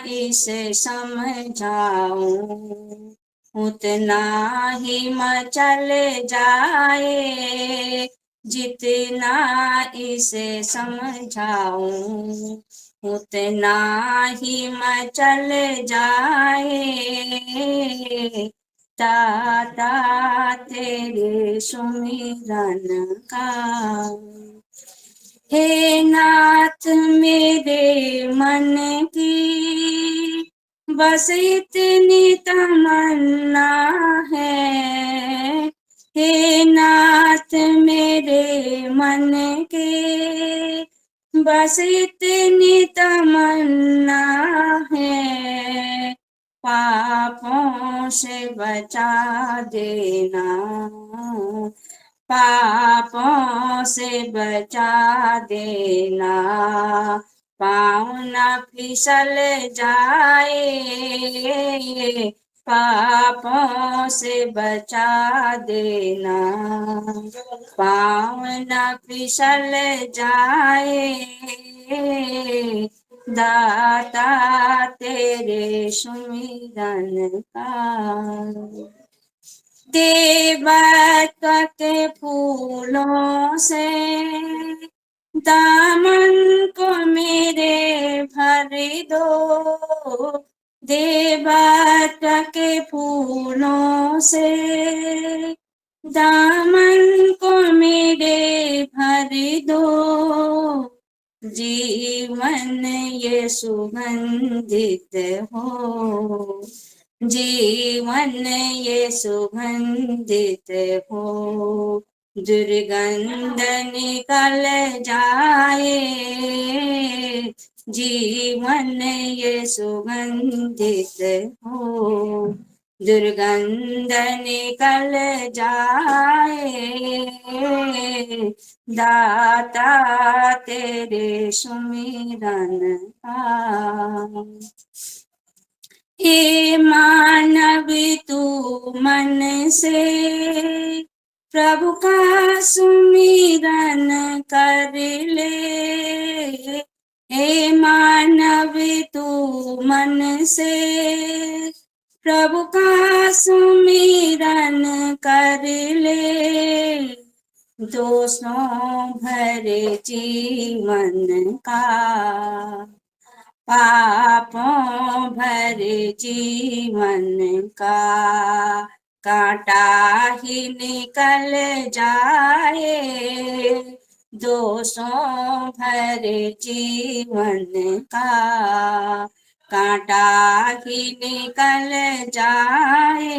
इसे समझाऊं, उतना ही मचल जाए, जितना इसे समझाऊं, उतना ही मचल जाए, दाता तेरे सुमिरन का। हे नाथ मेरे मन की बस इतनी तमन्ना है, हे नाथ मेरे मन के बस इतनी तमन्ना है, पापों से बचा देना, पापों से बचा देना, पाँव न फिसल जाए, पापों से बचा देना, पाँव न फिसल जाए, दाता तेरे सुमिरन का देवत्व के फूलों से दामन को मेरे भर दो, देवत्व के फूलों से दामन को मेरे भर दो, जीवन ये सुगंधित हो, जीवन ये सुगंधित हो, दुर्गंध निकल जाए, जीवन ये सुगंधित हो, दुर्गंध निकल जाए, दाता तेरे सुमिरन का। हे मानव तू मन से प्रभु का सुमिरन कर ले, हे मानव तू मन से प्रभु का सुमिरन कर ले, दोषों भरे जीवन का, पापों भरे जीवन का कांटा ही निकल जाए, दोषों भरे जीवन का कांटा ही निकल जाए,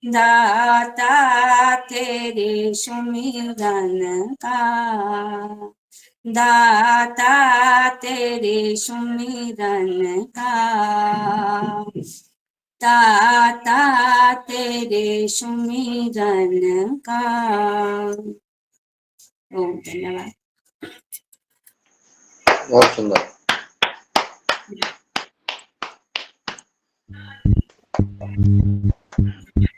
दाता तेरे सुमिरन का, दाता तेरे सुमिरन का, दाता तेरे सुमिरन का। ओम धन्यवाद। बहुत सुंदर।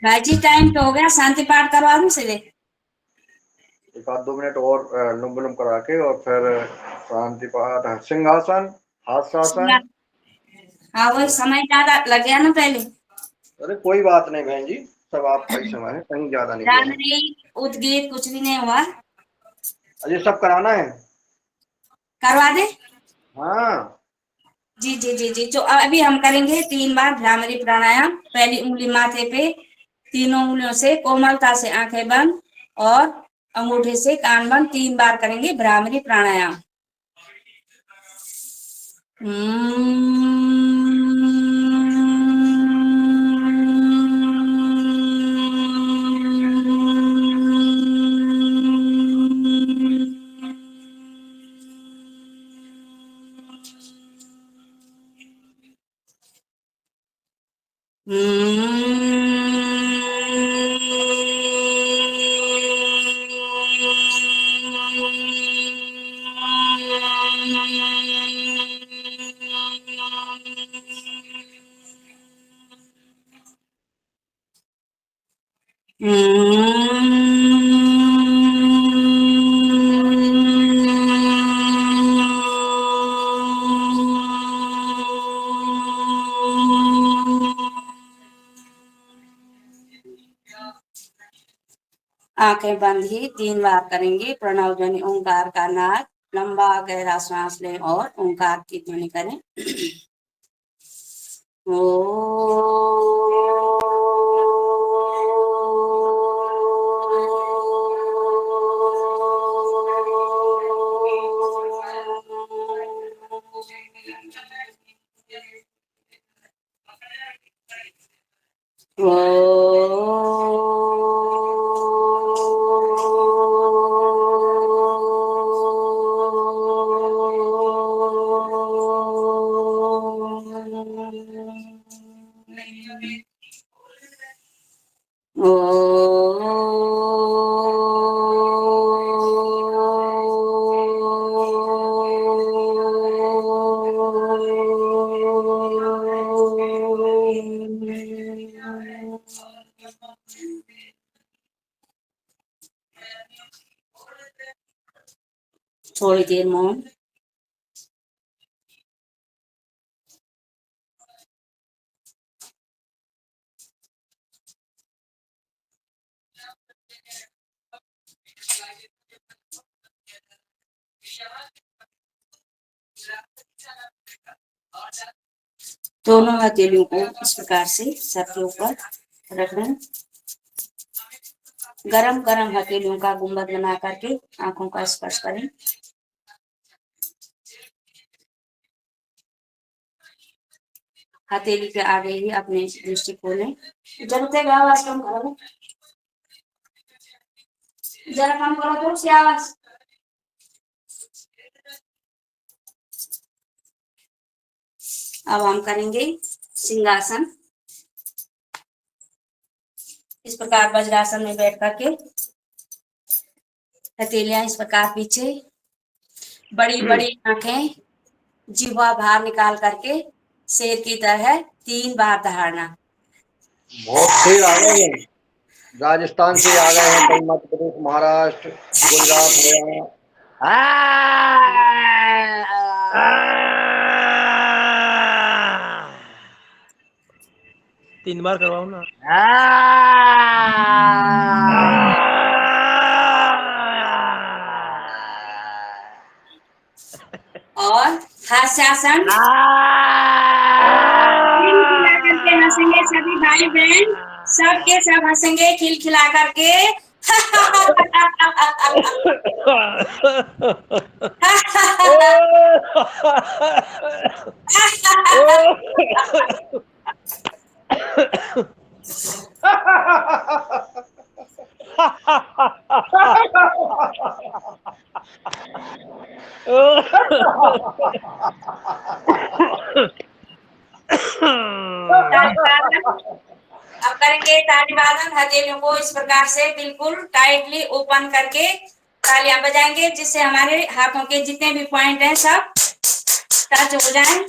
भाई जी टाइम तो हो गया, शांति पाठ करवा दूं सीधे? एक आध 2 मिनट और नुम विलुम करा के और फिर शांति पाठ, सिंहासन, हास्यासन। हाँ वो समय ज्यादा लग गया ना पहले। अरे कोई बात नहीं बहन जी, सब आपका ही समय है, कहीं ज्यादा नहीं राम हुआ है। नहीं उद्गीत कुछ भी नहीं हुआ। अजय सब कराना है। करवा दे। हाँ जी जी जी जी। जो अभी हम करेंगे 3 बार भ्रामरी प्राणायाम। पहली उंगली माथे पे, तीनों उंगलियों से कोमलता से आंखें बंद और अंगूठे से कान बंद 3 बार करेंगे भ्रामरी प्राणायाम। आंखें बंद ही 3 बार करेंगे। प्रणव ध्वनि ओंकार का नाद, लंबा गहरा श्वास लें और ओंकार की ध्वनि करें। थोड़ी देर मौन। दोनों हथेलियों को इस प्रकार से सर के ऊपर रखना। गरम गरम हथेलियों का गुंबद बना करके आंखों का स्पर्श करें। हथेली के आगे ही अपने दृष्टि खोलें। जरूरत है आवाज कम करो, जरा कम करो थोड़ी सी आवाज। अब हम करेंगे सिंहासन। इस प्रकार वज्रासन में बैठ करके हथेलियां इस प्रकार पीछे, बड़ी बड़ी आंखें, जीवा बाहर निकाल करके शेर की तरह 3 बार दहाड़ना। बहुत शेर आ गए हैं, राजस्थान से आ गए हैं, कई मध्य प्रदेश, महाराष्ट्र, गुजरात, हरियाणा। 3 बार करवाओ ना। और हास्यासन। खिलखिला करके हंसेंगे सभी भाई बहन, सबके सब हंसेंगे खिलखिला करके। अब करेंगे ताली वादन। हथेलियों को इस प्रकार से बिल्कुल टाइटली ओपन करके तालियां बजाएंगे, जिससे हमारे हाथों के जितने भी पॉइंट हैं सब टच हो जाएं।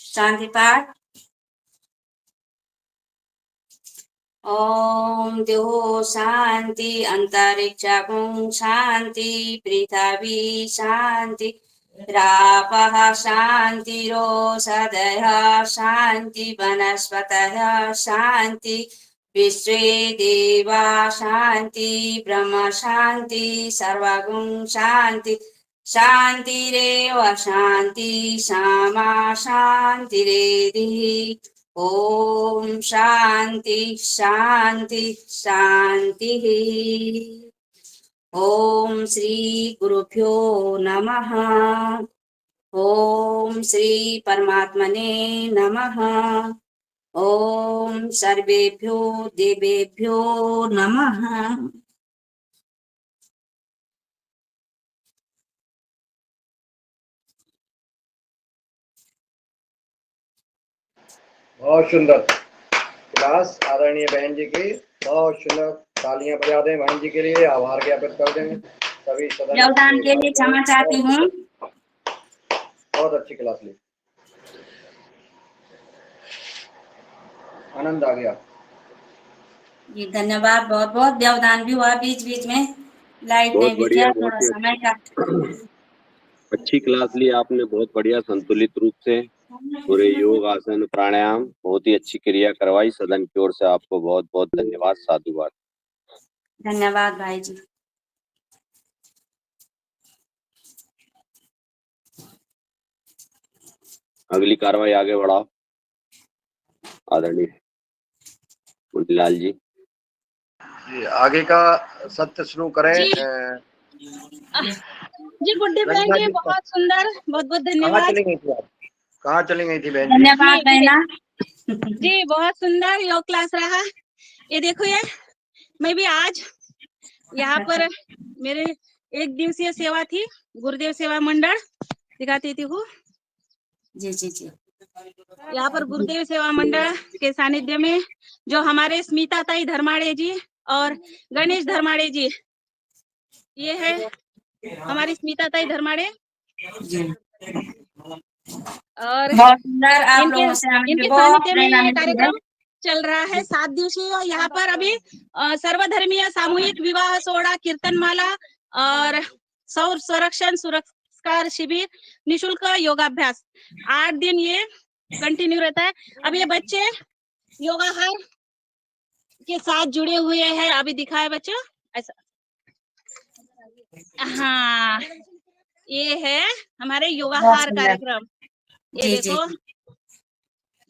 शांति पाठ। ओम द्यो शांति, अंतरिक्षं शांति, पृथ्वी शांति, रापः शांतिरोषधयः शांति, वनस्पतयः शांति, विश्वे देवा शांति, ब्रह्म शांति, सर्वगुण शांति, शांतिरेव शांति, सामा शांतिरेधि। ओम शांति शांति शांति। ओम श्री गुरुभ्यो नमः। ओम श्री परमात्मने नमः। ओम सर्वेभ्यो देवेभ्यो नमः। बहुत सुंदर क्लास, आदरणीय बहन जी की बहुत सुंदर। तालियां बजा दें बहन जी के लिए, आभार ज्ञापित कर दें सभी सदस्य। योगदान के लिए क्षमा चाहती हूँ। बहुत अच्छी क्लास ली, आनंद आ गया जी धन्यवाद। बहुत बहुत व्यवधान भी हुआ बीच बीच में, लाइट बहुत नहीं भी बढ़िया, किया, बहुत थोड़ा ही समय का। अच्छी क्लास ली आपने, बहुत बढ़िया संतुलित रूप से पूरे योग आसन प्राणायाम बहुत ही अच्छी क्रिया करवाई। सदन की ओर से आपको बहुत बहुत धन्यवाद, साधुवाद। धन्यवाद भाई जी। अगली कार्रवाई आगे बढ़ाओ आदरणीय मुंडीलाल जी। आगे का सत्य शुरू करें। जी गुड डे बहन जी, बहुत सुंदर, बहुत बहुत कहाँ धन्यवाद। चली गई थी आप? कहाँ चली गई थी बहन जी? धन्यवाद बहना। जी बहुत सुंदर योग क्लास रहा। ये देखो, ये मैं भी आज यहाँ पर मेरे 1 दिवसीय सेवा थी, गुरुदेव सेवा मंडल दिखाती थी हूँ। जी जी जी। यहाँ पर गुरुदेव सेवा मंडल के सानिध्य में जो हमारे स्मिता ताई धर्माड़े जी और गणेश धर्माड़े जी, ये है हमारी स्मिता ताई धर्माड़े। जी और बहुत सुंदर। आप इनके लोगों से हमें इनके बहुत सानिध्य में प्रेरणा ये मिलती है। कार्यक्रम चल रहा है 7 दिवसीय। यहाँ पर अभी सर्वधर्मीय सामूहिक विवाह सोहड़ा, कीर्तनमाला और सौर संरक्षण सुरक्षा शिविर, निशुल्क योगाभ्यास 8 दिन ये कंटिन्यू रहता है। अब ये बच्चे योगाहार के साथ जुड़े हुए हैं, अभी दिखाए बच्चों ऐसा। हाँ, ये है हमारे बहुत योगाहार सुंदर। कार्यक्रम। ये जी जी देखो,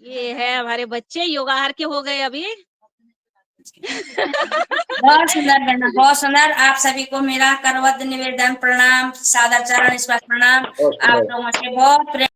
ये है हमारे बच्चे योगाहार के हो गए अभी। बहुत सुंदर बहना, बहुत सुंदर। आप सभी को मेरा करवत निवेदन, प्रणाम, सादर चरण स्पर्श प्रणाम। बहुत आप सुंदर। लोगों से बहुत प्रेम